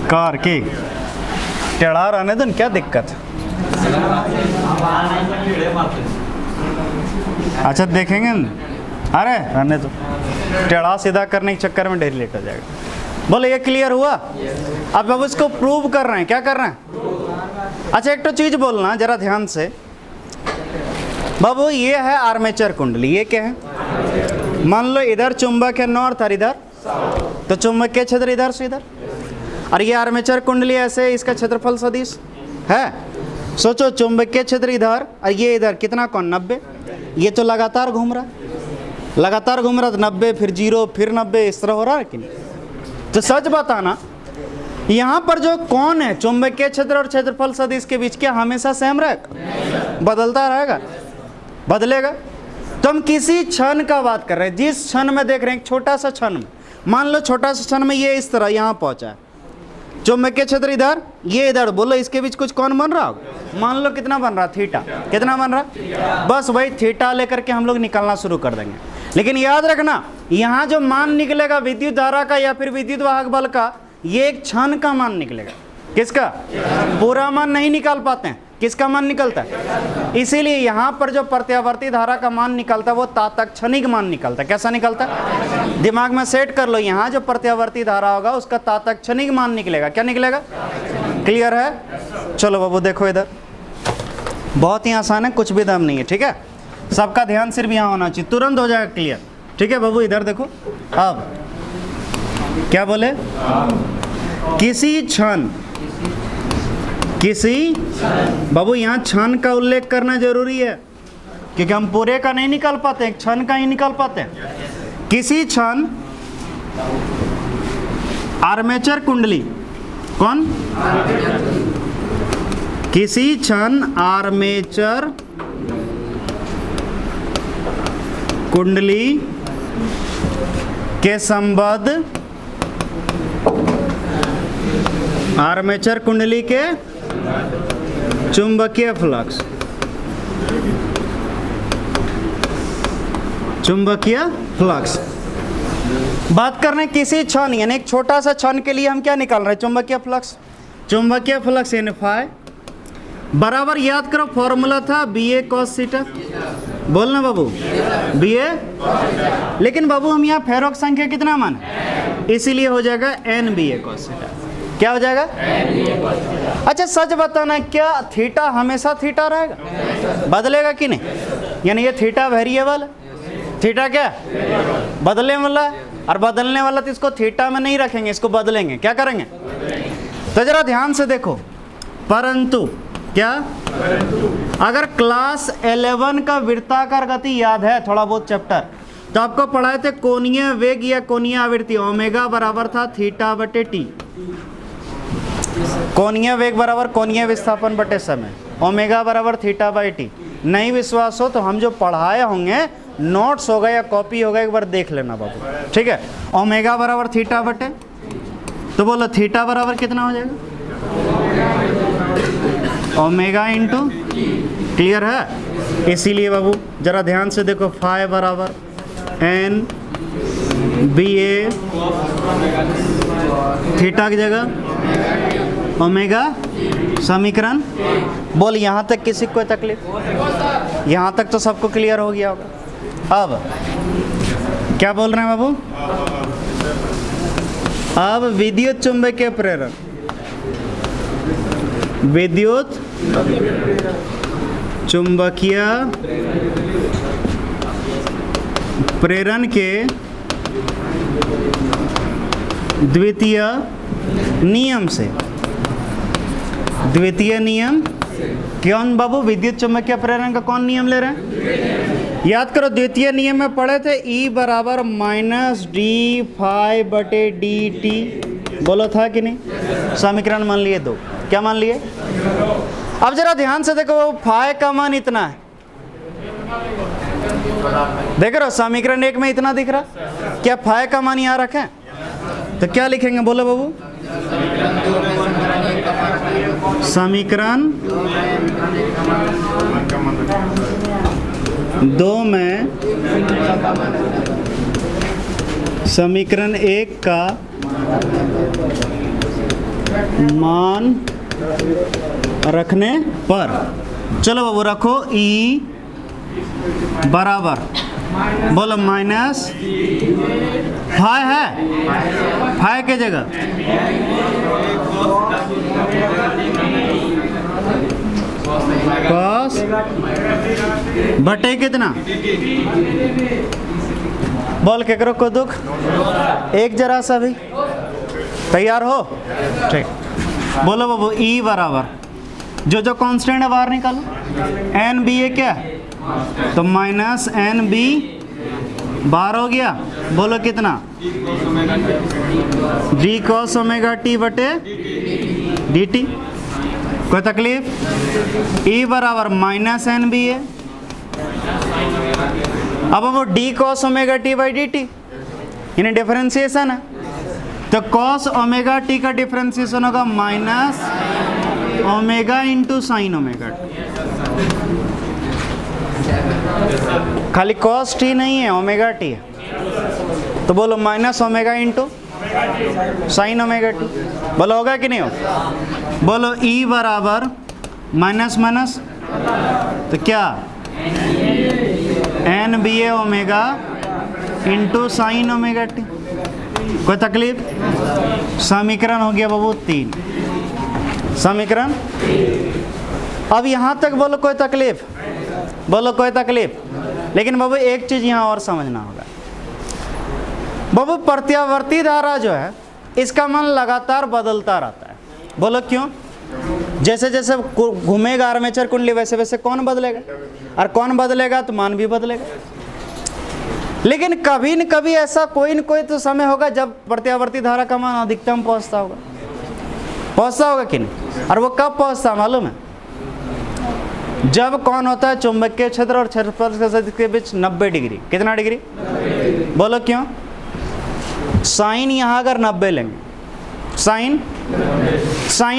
कार की टेढ़ा रहने दो, क्या दिक्कत? अच्छा देखेंगे, अरे रहने दो, टेढ़ा सीधा करने के चक्कर में ढेर लेट हो जाएगा। बोलो ये क्लियर हुआ? अब बाबू इसको प्रूव कर रहे हैं। क्या कर रहे हैं? अच्छा एक तो चीज बोलना जरा ध्यान से बाबू, ये है आर्मेचर कुंडली, ये क्या है? मान लो इधर चुंबक है नॉर्थ और इधर, तो चुंबकीय क्षेत्र इधर से इधर, और ये आर्मेचर कुंडली ऐसे, इसका क्षेत्रफल सदिश है। सोचो चुंबकीय क्षेत्र इधर और ये इधर, कितना कोण? 90। ये तो लगातार घूम रहा, लगातार घूम रहा, तो 90 फिर 0 फिर 90, इस तरह हो रहा है कि नहीं? तो सच बताना, यहाँ पर जो कोण है चुंबकीय क्षेत्र और क्षेत्रफल सदिश के बीच, क्या हमेशा सेम रहेगा? बदलता रहेगा? बदलेगा? तो हम किसी क्षण का बात कर रहे हैं, जिस क्षण में देख रहे हैं, एक छोटा सा क्षण में, मान लो छोटा सा क्षण में ये इस तरह यहाँ पहुंचा है, चुंबकीय क्षेत्र इधर, ये इधर, बोलो इसके बीच कुछ कोण बन रहा होगा? मान लो कितना बन रहा? थीटा। कितना बन रहा? बस वही थीटा लेकर के हम लोग निकालना शुरू कर देंगे। लेकिन याद रखना, यहाँ जो मान निकलेगा विद्युत धारा का या फिर विद्युत वाहक बल का, ये एक क्षण का मान निकलेगा। किसका? पूरा मान नहीं निकाल पाते हैं। किसका मान निकलता है? इसीलिए यहाँ पर जो प्रत्यावर्ती धारा का मान निकलता है वो तातक क्षणिक मान निकलता है। कैसा निकलता है? दिमाग में सेट कर लो, यहाँ जो प्रत्यावर्ती धारा होगा उसका तातक क्षणिक मान निकलेगा। क्या निकलेगा? क्लियर है? चलो बाबू देखो, इधर बहुत ही आसान है, कुछ भी दम नहीं है। ठीक है, सबका ध्यान सिर्फ यहाँ होना चाहिए, तुरंत हो जाएगा क्लियर। ठीक है बाबू, इधर देखो। अब क्या बोले? किसी क्षण, किसी बाबू यहाँ क्षण का उल्लेख करना जरूरी है, क्योंकि हम पूरे का नहीं निकाल पाते, क्षण का ही निकाल पाते हैं। किसी क्षण आर्मेचर कुंडली, कौन? किसी क्षण आर्मेचर कुंडली के संबद्ध, आर्मेचर कुंडली के चुंबकीय फ्लक्स, चुंबकीय फ्लक्स बात कर रहे हैं। किसी क्षण यानी एक छोटा सा क्षण के लिए हम क्या निकाल रहे हैं? चुंबकीय फ्लक्स। चुंबकीय फ्लक्स यानी फाई बराबर, याद करो फॉर्मूला था BA cos थीटा। बोलना बाबू, BA। लेकिन बाबू हम यहाँ फेरोक संख्या कितना मान, इसीलिए हो जाएगा NBA cos थीटा। क्या हो जाएगा? अच्छा सच बताना, क्या थीटा हमेशा थीटा रहेगा? बदलेगा कि नहीं? यानी ये थीटा वेरिएबल है, थीटा क्या बदलने वाला है, और बदलने वाला तो इसको थीटा में नहीं रखेंगे, इसको बदलेंगे। क्या करेंगे? तो जरा ध्यान से देखो, परंतु क्या, अगर क्लास 11 का वृत्ताकार गति याद है, थोड़ा बहुत चैप्टर, तो आपको पढ़ाए थे कोणीय वेग या कोणीय आवृत्ति, ओमेगा बराबर था थीटा बटे टी। कोणीय वेग बराबर कोणीय विस्थापन बटे समय, ओमेगा बराबर थीटा बाई टी। नहीं विश्वास हो तो हम जो पढ़ाए होंगे नोट्स होगा या कॉपी होगा, एक बार देख लेना बाबू, ठीक है। ओमेगा बराबर थीटा बटे, तो बोलो थीटा बराबर कितना हो जाएगा, ओमेगा इंटू, क्लियर है। इसीलिए बाबू जरा ध्यान से देखो, फाई बराबर एन बी ए, थीटा की जगह ओमेगा, समीकरण। बोल यहाँ तक किसी को कोई तकलीफ, यहाँ तक तो सबको क्लियर हो गया होगा। अब क्या बोल रहे हैं बाबू, अब विद्युत चुंबकीय प्रेरण, विद्युत चुंबकीय प्रेरण के द्वितीय नियम से, द्वितीय नियम कौन बाबू, विद्युत चुंबकीय प्रेरण का कौन नियम ले रहे हैं, याद करो द्वितीय नियम में पढ़े थे, E बराबर माइनस डी फाई बटे डी टी, बोलो था कि नहीं। समीकरण मान लिए दो, क्या मान लिए। अब जरा ध्यान से देखो, फाई का मान इतना है, देख रहे हो समीकरण एक में इतना दिख रहा, क्या फाई का मान यहाँ रखें तो क्या लिखेंगे, बोलो बाबू। समीकरण दो में समीकरण एक का मान रखने पर, चलो बाबू रखो, ई बराबर, बोलो माइनस फाई है, फाई के जगह कॉस बटे कितना, बोल के करो को दुख, एक जरा सा भी तैयार हो, ठीक। बोलो बाबू ई बराबर, जो जो कांस्टेंट है बाहर निकालो, एन बी ए क्या, तो माइनस एन बी बाहर हो गया, बोलो कितना, डी कॉस ओमेगा टी बटे डी टी, कोई तकलीफ। ई बराबर माइनस एन बी है, अब वो D cos omega T by D T, यानी डिफरेंशिएशन है, तो कॉस ओमेगा टी का डिफरेंशिएशन होगा minus omega into sine omega T, खाली कॉस टी नहीं है, ओमेगा टी है, तो बोलो minus omega into sine omega T, बोलो होगा कि नहीं हो, बोलो ई बराबर माइनस माइनस तो क्या, N B A omega into sine omega T, कोई तकलीफ। समीकरण हो गया बाबू 3, समीकरण। अब यहाँ तक बोलो कोई तकलीफ, बोलो कोई तकलीफ। लेकिन बाबू एक चीज़ यहाँ और समझना होगा बाबू, प्रत्यावर्ती धारा जो है इसका मान लगातार बदलता रहता है, बोलो क्यों, जैसे जैसे घूमेगा आर्मेचर कुंडली वैसे वैसे कौन बदलेगा, और कौन बदलेगा तो मान भी बदलेगा। लेकिन कभी न कभी ऐसा कोई न कोई तो समय होगा जब प्रत्यावर्ती धारा का मान अधिकतम पहुंचता होगा कि नहीं, और वो कब पहुंचता मालूम है, जब कौन होता है चुंबकीय क्षेत्र और क्षेत्रफल के बीच 90 डिग्री, कितना डिग्री, बोलो क्यों, साइन यहाँ अगर 90 लेंगे, साइन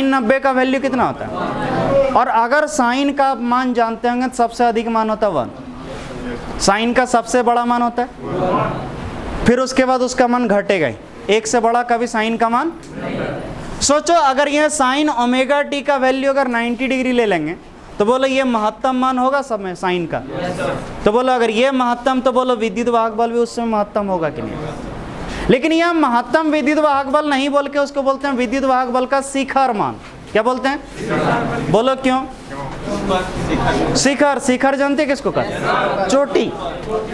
90 का वैल्यू कितना होता है, और अगर साइन का मान जानते होंगे तो सबसे अधिक मान होता है 1, साइन का सबसे बड़ा मान होता है, फिर उसके बाद उसका मान घटेगा ही, एक से बड़ा कभी साइन का मान। सोचो अगर यह साइन ओमेगा टी का वैल्यू अगर 90 डिग्री ले लेंगे तो बोलो ये महत्तम मान होगा सब में साइन का, तो बोलो अगर ये महत्तम तो बोलो विद्युत वाहक बल भी उससे महत्तम होगा कि नहीं। लेकिन यह महत्तम विद्युत वाहक बल नहीं बोल के उसको बोलते हैं विद्युत वाहक बल का शिखर मान, क्या बोलते हैं, बोलो क्यों, शिखर, शिखर जानते किसको कहते हैं, चोटी,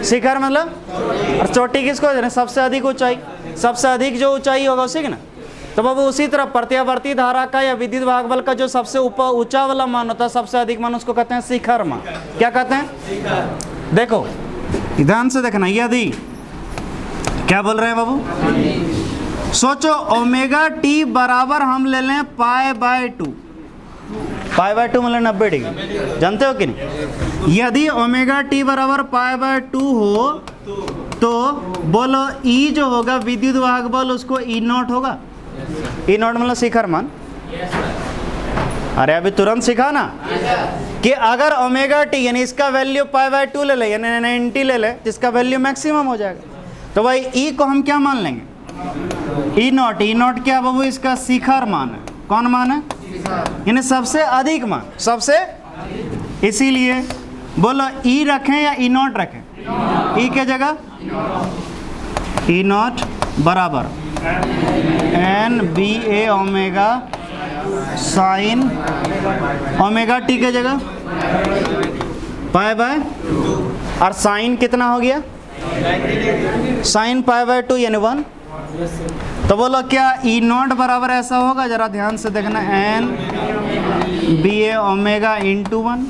शिखर मतलब, और चोटी किसको कहते हैं, सबसे अधिक ऊंचाई, सबसे अधिक जो ऊंचाई होगा उसी की ना। तो बाबू उसी तरह प्रत्यावर्ती धारा का या विद्युत वाहक बल का जो सबसे ऊपर ऊंचा वाला मान होता है, सबसे अधिक मान, उसको कहते हैं शिखर मान। क्या कहते हैं, देखो ध्यान से देखना, यदि क्या बोल रहे हैं बाबू? सोचो ओमेगा टी बराबर हम ले लें पाई बाय 2। पाई बाय 2 मतलब 90 डिग्री, जानते हो कि नहीं? यदि ओमेगा टी बराबर पाई बाय 2 हो तो बोलो ई जो होगा विद्युत वाहक बल उसको ई नॉट होगा। ई नॉट मतलब शिखर मान। अरे अभी तुरंत सीखा ना कि अगर ओमेगा टी यानी इसका वैल्यू पाई बाय 2 ले ले यानी 90 ले ले जिसका वैल्यू मैक्सिमम हो जाएगा, तो भाई ई को हम क्या मान लेंगे? ई नॉट। ई नॉट क्या बाबू? इसका शिखर मान है। कौन मान है? यानी सबसे अधिक मान, सबसे। इसीलिए बोलो ई रखें या ई नॉट रखें? ई के जगह ई नॉट बराबर N B A omega sine omega T के जगह पाई बाय, और साइन कितना हो गया? साइन पाई बाय 2 यानी 1। तो बोलो क्या ई नॉट बराबर ऐसा होगा? जरा ध्यान से देखना, N B A omega into 1।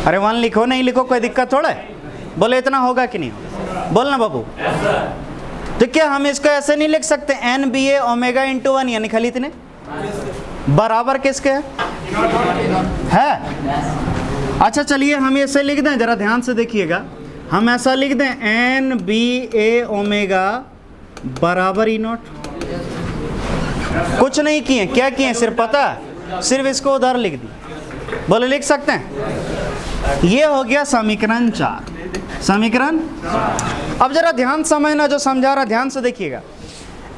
अरे 1 लिखो नहीं लिखो कोई दिक्कत थोड़ा है। बोले इतना होगा कि नहीं होगा? बोलना बाबू। तो क्या हम इसको ऐसे नहीं लिख सकते N B A omega into 1 यानी खाली इतने बराबर किसके है? अच्छा चलिए हम ऐसे लिख दें, जरा ध्यान से देखिएगा। हम ऐसा लिख दें एन बी ए ओमेगा बराबर ई नॉट। कुछ नहीं किए, क्या किए? सिर्फ पता, सिर्फ इसको उधर लिख दी। बोले लिख सकते हैं? ये हो गया समीकरण 4। समीकरण। अब जरा ध्यान समझना, जो समझा रहा ध्यान से देखिएगा।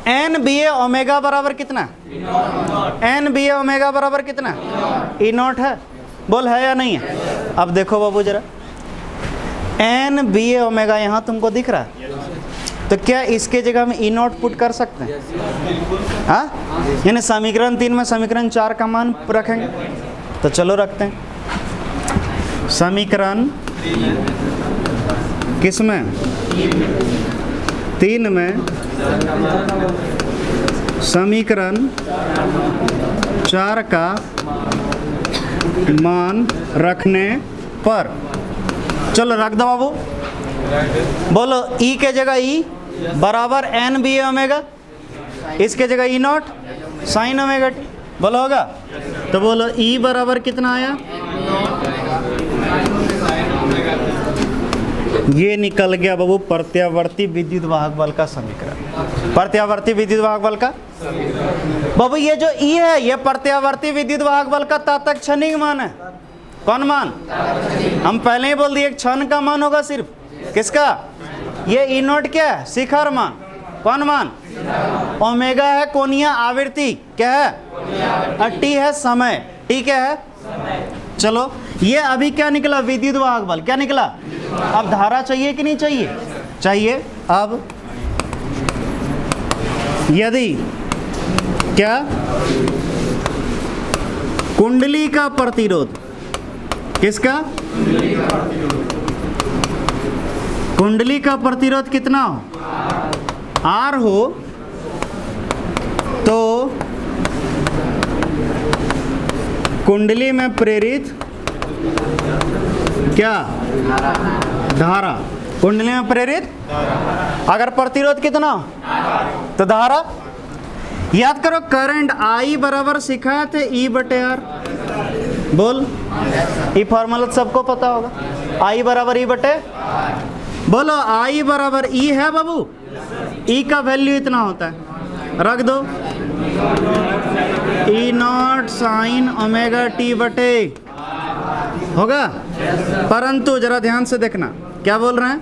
एन बी ए ओमेगा बराबर कितना? एन बी ए ओमेगा बराबर कितना? ई नॉट है। बोल है या नहीं है? अब देखो बाबू जरा, एन बी ए ओमेगा यहाँ तुमको दिख रहा है, तो क्या इसके जगह हम ई नॉट पुट कर सकते हैं? हाँ, यानी समीकरण 3 में समीकरण 4 का मान रखेंगे। तो चलो रखते हैं समीकरण किस में? 3 में समीकरण 4 का मान रखने पर, चलो रख दो बाबू। बोलो ई के जगह ई बराबर एन बी ए ओमेगा, इसके जगह ई नॉट साइन ओमेगा टी। बोलो होगा? तो बोलो ई बराबर कितना आया? ये निकल गया बाबू प्रत्यावर्ती विद्युत वाहक बल का समीकरण। प्रत्यावर्ती विद्युत वाहक बल का बाबू ये जो ई है ये प्रत्यावर्ती विद्युत वाहक बल का तात्कालिक क्षणिक मान है। कौन मान? हम पहले ही बोल दिए क्षण का मान होगा सिर्फ। किसका? ये ई नॉट क्या है? शिखर मान। कौन मान? ओमेगा है कोणीय आवृत्ति, क्या है? और टी है समय। टी क्या है? चलो ये अभी क्या निकला? विद्युत वाहक बल। क्या निकला? अब धारा चाहिए कि नहीं चाहिए? चाहिए। अब यदि क्या कुंडली का प्रतिरोध, किसका? कुंडली का प्रतिरोध कितना हो? आर हो, तो कुंडली में प्रेरित क्या? धारा। कुंडली में प्रेरित अगर प्रतिरोध कितना हो तो धारा। याद करो करंट आई बराबर सिखाए थे ई बटे आर। बोल, ई फॉर्मूला सबको पता होगा। आई बराबर ई बटे, बोलो आई बराबर ई है बाबू। ई का वैल्यू इतना होता है, रख दो ई नॉट साइन ओमेगा टी बटे होगा। परंतु जरा ध्यान से देखना क्या बोल रहे हैं?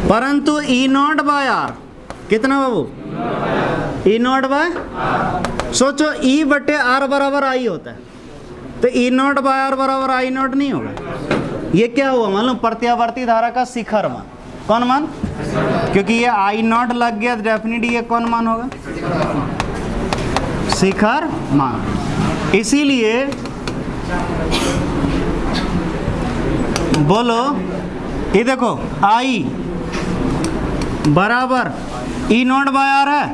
परंतु ई नॉट बाय आर कितना बाबू? ई नॉट बाय, सोचो ई बटे आर बराबर आई होता है, तो ई नॉट बाय आर बराबर आई नॉट नहीं होगा। ये क्या हुआ मालूम? प्रत्यावर्ती धारा का शिखर मान। कौन मान? क्योंकि ये आई नॉट लग गया तो डेफिनेटली ये कौन मान होगा? शिखर मान। इसीलिए बोलो ये देखो आई बराबर ई नॉट बाय आर है।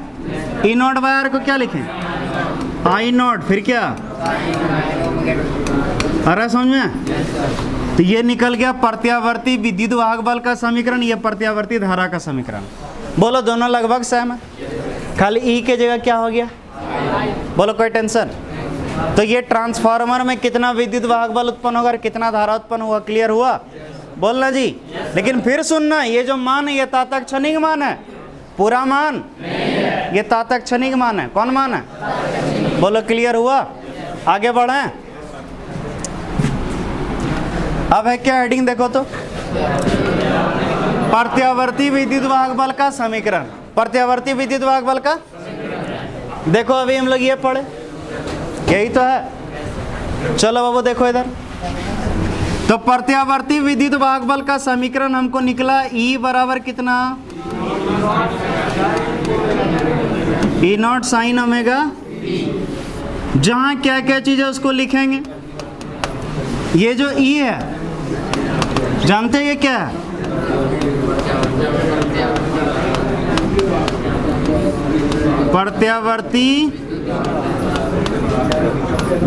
ई नॉट बाय आर को क्या लिखें? आई नॉट, फिर क्या? आ रहा समझ में? तो ये निकल गया प्रत्यावर्ती विद्युत वाहक बल का समीकरण, ये प्रत्यावर्ती धारा का समीकरण। बोलो दोनों लगभग सेम है, खाली ई के जगह क्या हो गया, बोलो कोई टेंशन। तो ये ट्रांसफार्मर में कितना विद्युत वाहक बल उत्पन्न होगा, कितना धारा उत्पन्न हुआ, क्लियर हुआ, बोलना जी। लेकिन फिर सुनना, ये जो मान है ये तात्कालिक क्षणिक मान है, पूरा मान ये तात्कालिक क्षणिक मान है। कौन मान है, बोलो क्लियर हुआ, आगे बढ़े। अब है क्या हेडिंग देखो तो, प्रत्यावर्ती विद्युत वाहक बल का समीकरण। प्रत्यावर्ती विद्युत वाहक बल का देखो, अभी हम लोग ये पढ़े, यही तो है। चलो बाबू देखो इधर, तो प्रत्यावर्ती विद्युत वाहक बल का समीकरण हमको निकला E बराबर कितना, E नॉट साइन ओमेगा। जहां क्या क्या चीज है उसको लिखेंगे। ये जो E है जानते हैं ये क्या है, प्रत्यावर्ती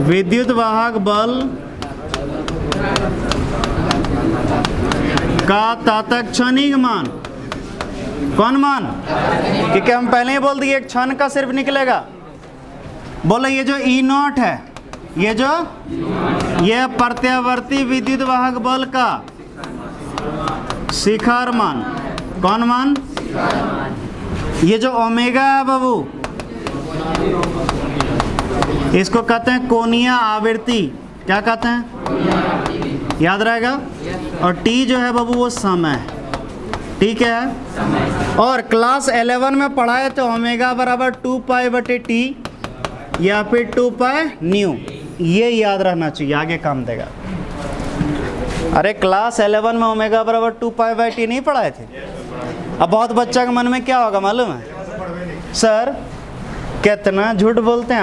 विद्युत वाहक बल का तात्कालिक क्षणिक मान। कौन मान, क्योंकि हम पहले ही बोल दिए एक क्षण का सिर्फ निकलेगा। बोलो ये जो E नॉट है, ये जो ये प्रत्यावर्ती विद्युत वाहक बल का शिखर मान। कौन मान, ये जो ओमेगा है बाबू, इसको कहते हैं कोणीय आवृत्ति। क्या कहते हैं, याद रहेगा। और टी जो है बाबू वो समय, ठीक है। और क्लास 11 में पढ़ाए तो ओमेगा बराबर 2π/t या फिर 2π न्यू, ये याद रहना चाहिए, आगे काम देगा। अरे क्लास 11 में ओमेगा बराबर 2π/t नहीं पढ़ाए थे। अब बहुत बच्चा के मन में क्या होगा मालूम है, सर कितना झूठ बोलते हैं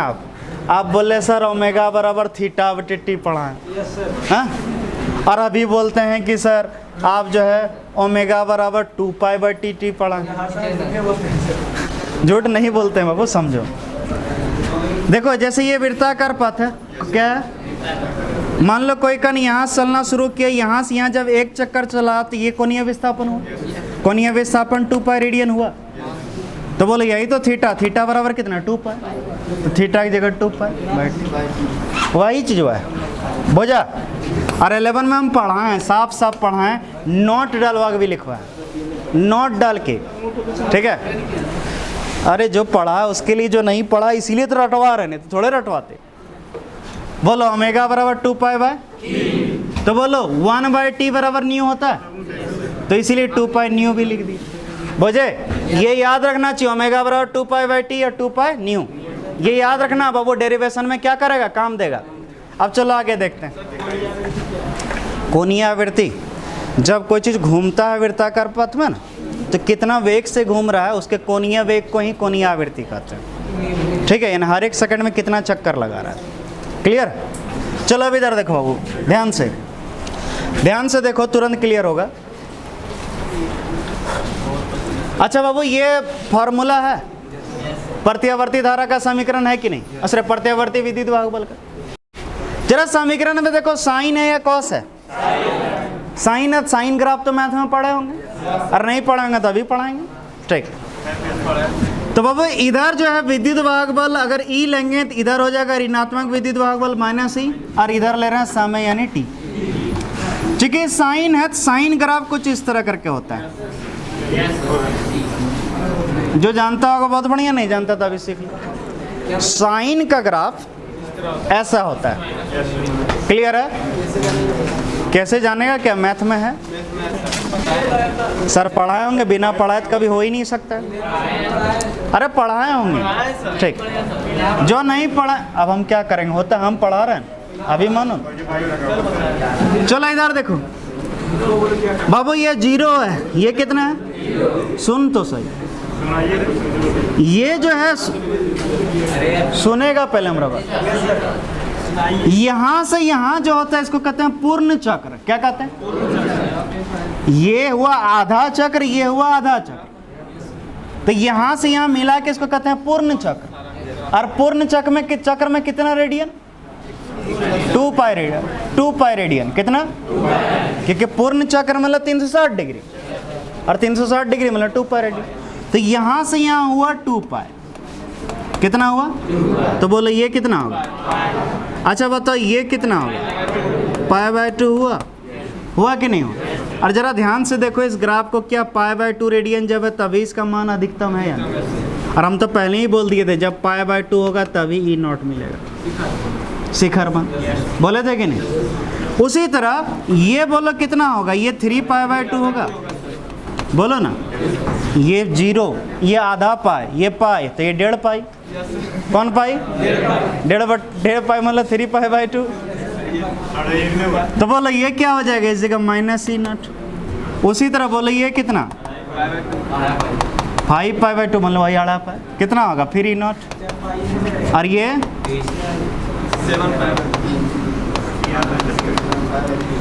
आप बोले सर ओमेगा बराबर θ/t पढ़ाएं, हाँ? और अभी बोलते हैं कि सर आप जो है ओमेगा बराबर 2π/t पढ़ाएं। झूठ नहीं बोलते हैं बाबू, समझो। देखो जैसे ये वृत्ताकार पथ है, क्या है, मान लो कोई कण यहाँ से चलना शुरू किया, यहाँ से यहाँ जब एक चक्कर चला तो ये कोणीय विस्थापन हुआ, कोणीय विस्थापन 2π रेडियन हुआ। तो बोलो यही तो थीटा बराबर कितना 2π, तो थीटा की जगह 2π, वही चीज हुआ है बोझा। और 11 में हम पढ़ाएं, साफ साफ पढ़ाएं, नोट डालवा के भी लिखवाएं, नोट डाल के, ठीक है। अरे जो पढ़ा है उसके लिए, जो नहीं पढ़ा इसीलिए तो रटवा रहे, नहीं तो थोड़े रटवाते। बोलो ओमेगा बराबर 2π/, तो बोलो 1/t बराबर न्यू होता है, तो इसीलिए 2π न्यू भी लिख दी। बोझे ये याद रखना चाहिए, ओमेगा बराबर 2π/t या 2π न्यू, ये याद रखना बाबू, डेरिवेशन में क्या करेगा, काम देगा। अब चलो आगे देखते हैं। कोणीय आवृत्ति, जब कोई चीज़ घूमता है वृत्ताकार पथ में ना, तो कितना वेग से घूम रहा है उसके कोणीय वेग को ही कोणीय आवृत्ति कहते हैं, ठीक है। यानी हर एक सेकंड में कितना चक्कर लगा रहा है, क्लियर। चलो अब इधर देखो बाबू, ध्यान से देखो, तुरंत क्लियर होगा। अच्छा बाबू ये फॉर्मूला है, प्रत्यावर्ती धारा का समीकरण है कि नहीं, असर प्रत्यावर्ती विद्युत वाहक बल का। जरा समीकरण में देखो, साइन है या कॉस है, साइन है। साइन ग्राफ तो मैथ में पढ़े होंगे, और नहीं पढ़ेंगे तो अभी पढ़ाएंगे, ठीक। तो बाबू इधर जो है विद्युत वाहक बल अगर E लेंगे तो इधर हो जाएगा ऋणात्मक विद्युत वाहक बल -E, और इधर ले रहे हैं समय यानी t। चूंकि साइन है तो साइन ग्राफ कुछ इस तरह करके होता है। जो जानता होगा बहुत बढ़िया, नहीं जानता तो अभी सीख लो। साइन का ग्राफ ऐसा होता है, क्लियर है। कैसे जानेगा, क्या मैथ में है, सर पढ़ाए होंगे, बिना पढ़ाए तो कभी हो ही नहीं सकता। अरे पढ़ाए होंगे, ठीक। जो नहीं पढ़ा, अब हम क्या करेंगे, होता हम पढ़ा रहे हैं, अभी मानो। चलो इधर देखो बाबू, ये 0 है, ये कितना है, सुन तो सही, ये जो है सुनेगा पहले हमारा बात। यहाँ से यहाँ जो होता है इसको कहते हैं पूर्ण चक्र। क्या कहते हैं, ये हुआ आधा चक्र, ये हुआ आधा चक्र, तो यहाँ से यहाँ मिला के इसको कहते हैं पूर्ण चक्र। और पूर्ण चक्र में कितना रेडियन, 2 पाई रेडियन कितना, क्योंकि पूर्ण चक्र मतलब 360 डिग्री और 360 डिग्री मतलब 2 पाई रेडियन। तो यहाँ से यहाँ हुआ 2 पाई, कितना हुआ? तो बोलो ये कितना होगा? अच्छा बताओ ये कितना होगा? π/2 हुआ कि नहीं हुआ? और जरा ध्यान से देखो इस ग्राफ को, क्या π/2 रेडियन जब है तभी इसका मान अधिकतम है या नहीं? और हम तो पहले ही बोल दिए थे जब π/2 होगा तभी E0 मिलेगा, शिखर मान, बोले थे कि नहीं? उसी तरह ये बोलो कितना होगा? ये 3π/2 होगा, बोलो ना। ये 0, ये आधा पाई, ये पाई, तो ये 1.5 पाई। कौन पाई? 1.5 पाई मतलब 3π/2। तो बोलो ये क्या हो जाएगा इस जगह? -E0। उसी तरह बोलो ये कितना? 5π/2 मतलब वही आधा पाई, कितना होगा फिर E0? और ये 7π/2।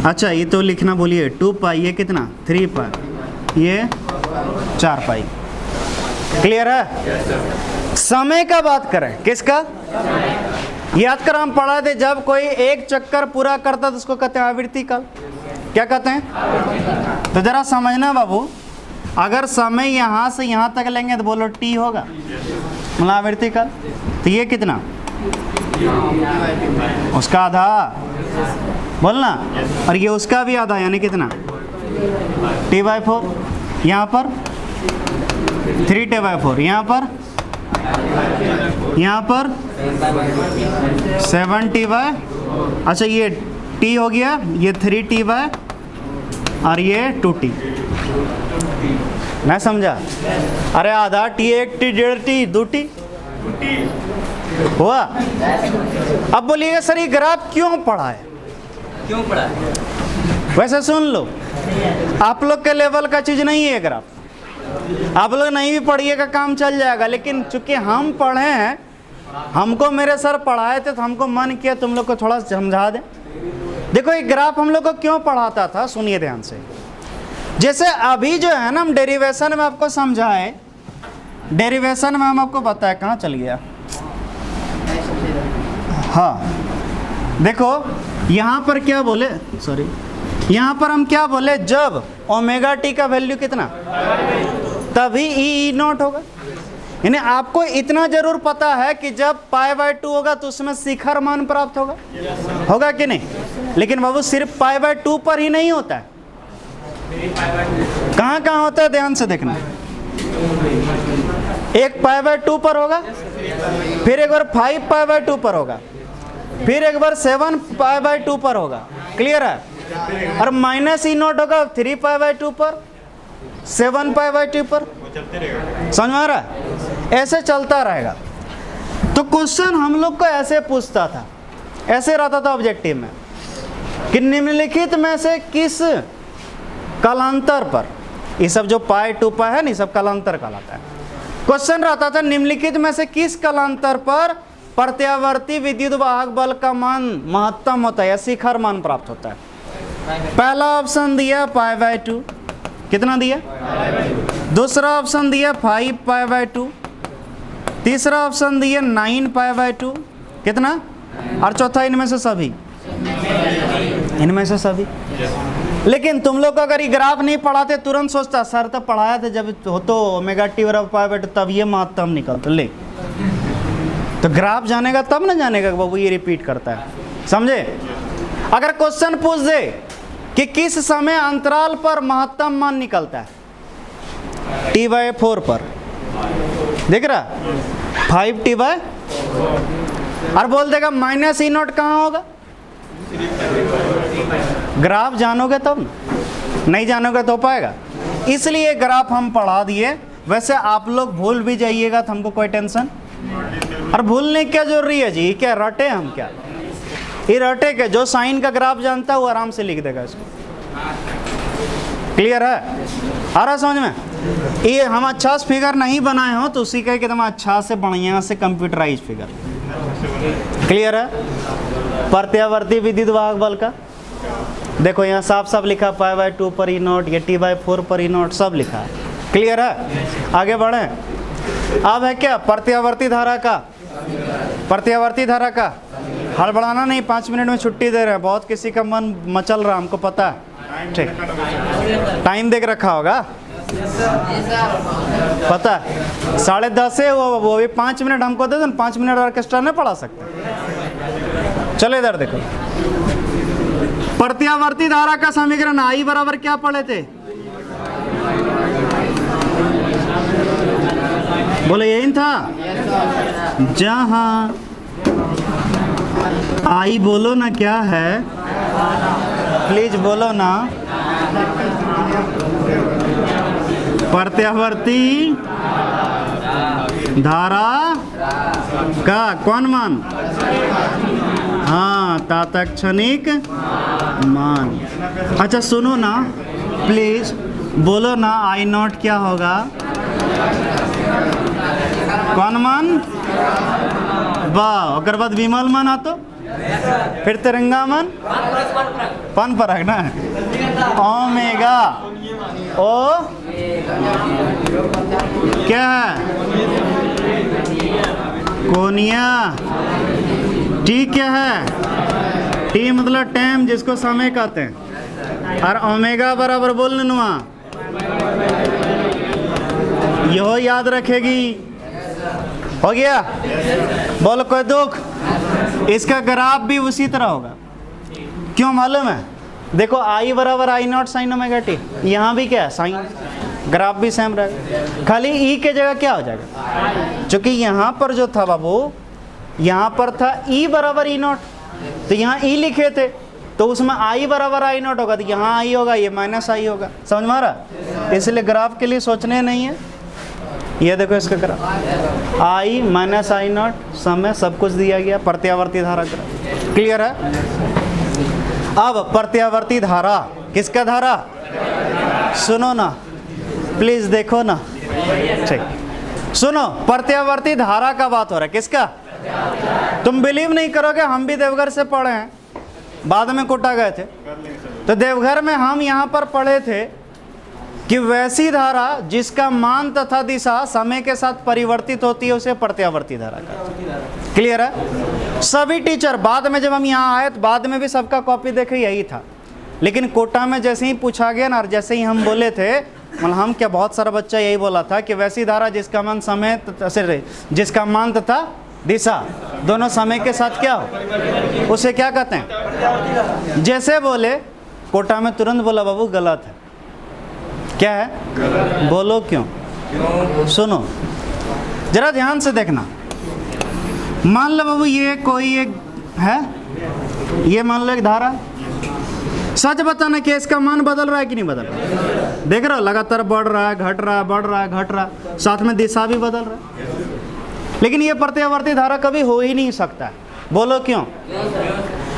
अच्छा ये तो लिखना बोलिए 2 पाई, ये कितना? 3 पाई, ये 4 पाई। क्लियर है? समय का बात करें, किसका? याद कर हम पढ़ा थे जब कोई एक चक्कर पूरा करता तो उसको कहते हैं आवृत्ति काल। क्या कहते हैं? तो जरा समझना बाबू, अगर समय यहाँ से यहाँ तक लेंगे तो बोलो T होगा मतलब आवृत्ति काल। तो ये कितना? उसका आधा, बोलना। और ये उसका भी आधा यानी कितना? T/4। यहाँ पर 3T/4, यहाँ पर 7T/, अच्छा ये T हो गया, ये 3T/ और ये 2T। मैं समझा? अरे आधा T, 1T, 1.5T, 2T हुआ। अब बोलिएगा सर ये ग्राफ क्यों पढ़ा है? क्यों पढ़ा है? वैसे सुन लो, आप लोग के लेवल का चीज़ नहीं है ग्राफ, आप लोग नहीं भी पढ़िएगा काम चल जाएगा, लेकिन चूंकि हम पढ़े हैं, हमको मेरे सर पढ़ाए थे तो हमको मन किया तुम लोग को थोड़ा समझा दें। देखो ये ग्राफ हम लोग को क्यों पढ़ाता था, सुनिए ध्यान से। जैसे अभी जो है ना हम डेरिवेशन में आपको समझाए, डेरिवेशन में हम आपको बताए, कहाँ चल गया? हाँ देखो यहाँ पर क्या बोले, सॉरी यहाँ पर हम क्या बोले, जब ω/t का वैल्यू कितना तभी E0 होगा। यानी आपको इतना जरूर पता है कि जब π/2 होगा तो उसमें शिखर मान प्राप्त होगा, होगा कि नहीं? लेकिन बाबू सिर्फ π/2 पर ही नहीं होता है, कहाँ कहाँ होता है ध्यान से देखना। एक π/2 पर होगा, फिर एक बार 5π/2 पर होगा, फिर एक बार 7π/2 पर होगा। क्लियर है? और -E0 होगा 3π/2 पर, 7π/2 पर। समझ में आ रहा है? ऐसे चलता रहेगा। तो क्वेश्चन हम लोग को ऐसे पूछता था, ऐसे रहता था ऑब्जेक्टिव में कि निम्नलिखित में से किस कालांतर पर, ये सब जो π/2 है ना, सब कालांतर कहलाता है। क्वेश्चन रहता था निम्नलिखित में से किस कालांतर पर प्रत्यावर्ती विद्युत वाहक बल का मान महत्तम होता है या शिखर मान प्राप्त होता है? पहला ऑप्शन दिया π/2, कितना दिया? दूसरा ऑप्शन दिया 5π/2, तीसरा ऑप्शन दिया 9π/2, कितना? और चौथा इनमें से सभी, इनमें से सभी। लेकिन तुम लोग को अगर ये ग्राफ नहीं पढ़ाते तुरंत सोचता सर तो पढ़ाया था जब हो तो ω/t बराबर π/2 तब ये महत्तम निकलता। ले तो ग्राफ जानेगा तब ना जानेगा बाबू ये रिपीट करता है, समझे? अगर क्वेश्चन पूछ दे कि किस समय अंतराल पर महत्तम मान निकलता है, T/4 पर, देख रहा 5T/, और बोल देगा -E0 कहाँ होगा? ग्राफ जानोगे तब ना, नहीं जानोगे तो हो पाएगा। इसलिए ग्राफ हम पढ़ा दिए। वैसे आप लोग भूल भी जाइएगा तो हमको कोई टेंशन, और भूलने की क्या जरूरी है जी? क्या रटे हम क्या? ये रटे के जो साइन का ग्राफ जानता है वो आराम से लिख देगा इसको। क्लियर है? आ रहा समझ में? ये हम अच्छा से फिगर नहीं बनाए हो तो उसी का एकदम अच्छा से बढ़िया से कंप्यूटराइज फिगर। क्लियर है? प्रत्यावर्ती विद्युत वाहक बल का देखो यहाँ साफ साफ लिखा π/2 पर E0, ये T/4 पर E0 सब लिखा है। क्लियर है? आगे बढ़े। अब है क्या प्रत्यावर्ती धारा का, प्रत्यावर्ती धारा का हड़बड़ाना नहीं, 5 मिनट में छुट्टी दे रहे हैं, बहुत किसी का मन मचल रहा हमको पता है। ठीक, टाइम देख रखा होगा, पता है 10:30 है, वो भी 5 मिनट हमको दे दो, 5 मिनट ऑर्केस्ट्रा नहीं पढ़ा सकते। चलो इधर देखो, प्रत्यावर्ती धारा का समीकरण आई बराबर क्या पढ़े थे? बोले यही था। जहां आई बोलो ना क्या है, प्लीज बोलो ना। प्रत्यावर्ती धारा का कौन मान? हाँ, तात्क्षणिक मान। अच्छा सुनो ना, प्लीज बोलो ना, आई नॉट क्या होगा? कौन मान? वाह, अगर बाद विमल मान आ तो फिर तिरंगा मान पन पर है ना। ओमेगा ओ क्या है? कोनिया। टी क्या है? टी मतलब टाइम, जिसको समय कहते हैं। और ओमेगा बराबर बोल नुआ, यह याद रखेगी। हो गया? बोलो कोई दुख? इसका ग्राफ भी उसी तरह होगा। क्यों मालूम है? देखो आई बराबर आई नॉट साइन ओमेगा टी, यहाँ भी क्या है? साइन। ग्राफ भी सेम रहेगा, खाली ई के जगह क्या हो जाएगा? क्योंकि यहाँ पर जो था बाबू, यहाँ पर था ई बराबर ई नॉट, तो यहाँ ई लिखे थे, तो उसमें आई बराबर आई नॉट होगा, तो यहाँ आई होगा, ये माइनस आई होगा। समझ में आ रहा? इसलिए ग्राफ के लिए सोचने नहीं है। ये देखो इसका graph, I minus I not, समय सब कुछ दिया गया, प्रत्यावर्ती धारा ग्राफ। क्लियर है? अब प्रत्यावर्ती धारा, किसका धारा? सुनो ना प्लीज, देखो ना। ठीक, सुनो, प्रत्यावर्ती धारा का बात हो रहा है। किसका? तुम बिलीव नहीं करोगे, हम भी देवघर से पढ़े हैं, बाद में कोटा गए थे। तो देवघर में हम यहाँ पर पढ़े थे कि वैसी धारा जिसका मान तथा दिशा समय के साथ परिवर्तित होती है, उसे प्रत्यावर्ती धारा कहते हैं। क्लियर है? सभी टीचर बाद में जब हम यहाँ आए तो बाद में भी सबका कॉपी देखे यही था, लेकिन कोटा में जैसे ही पूछा गया ना, और जैसे ही हम बोले थे, मतलब हम क्या, बहुत सारा बच्चा यही बोला था कि वैसी धारा जिसका मान समय जिसका मान तथा दिशा दोनों समय के साथ क्या हो, उसे क्या कहते हैं? जैसे बोले कोटा में, तुरंत बोला बाबू गलत है। क्या है? बोलो क्यों? सुनो जरा ध्यान से देखना। मान लो बाबू ये कोई एक है, ये मान लो एक धारा, सच बताना कि इसका मान बदल रहा है कि नहीं बदल रहा? देख रहा हो, लगातार बढ़ रहा है, घट रहा है, बढ़ रहा है, घट रहा है, साथ में दिशा भी बदल रहा है। लेकिन ये प्रत्यावर्ती धारा कभी हो ही नहीं सकता। बोलो क्यों?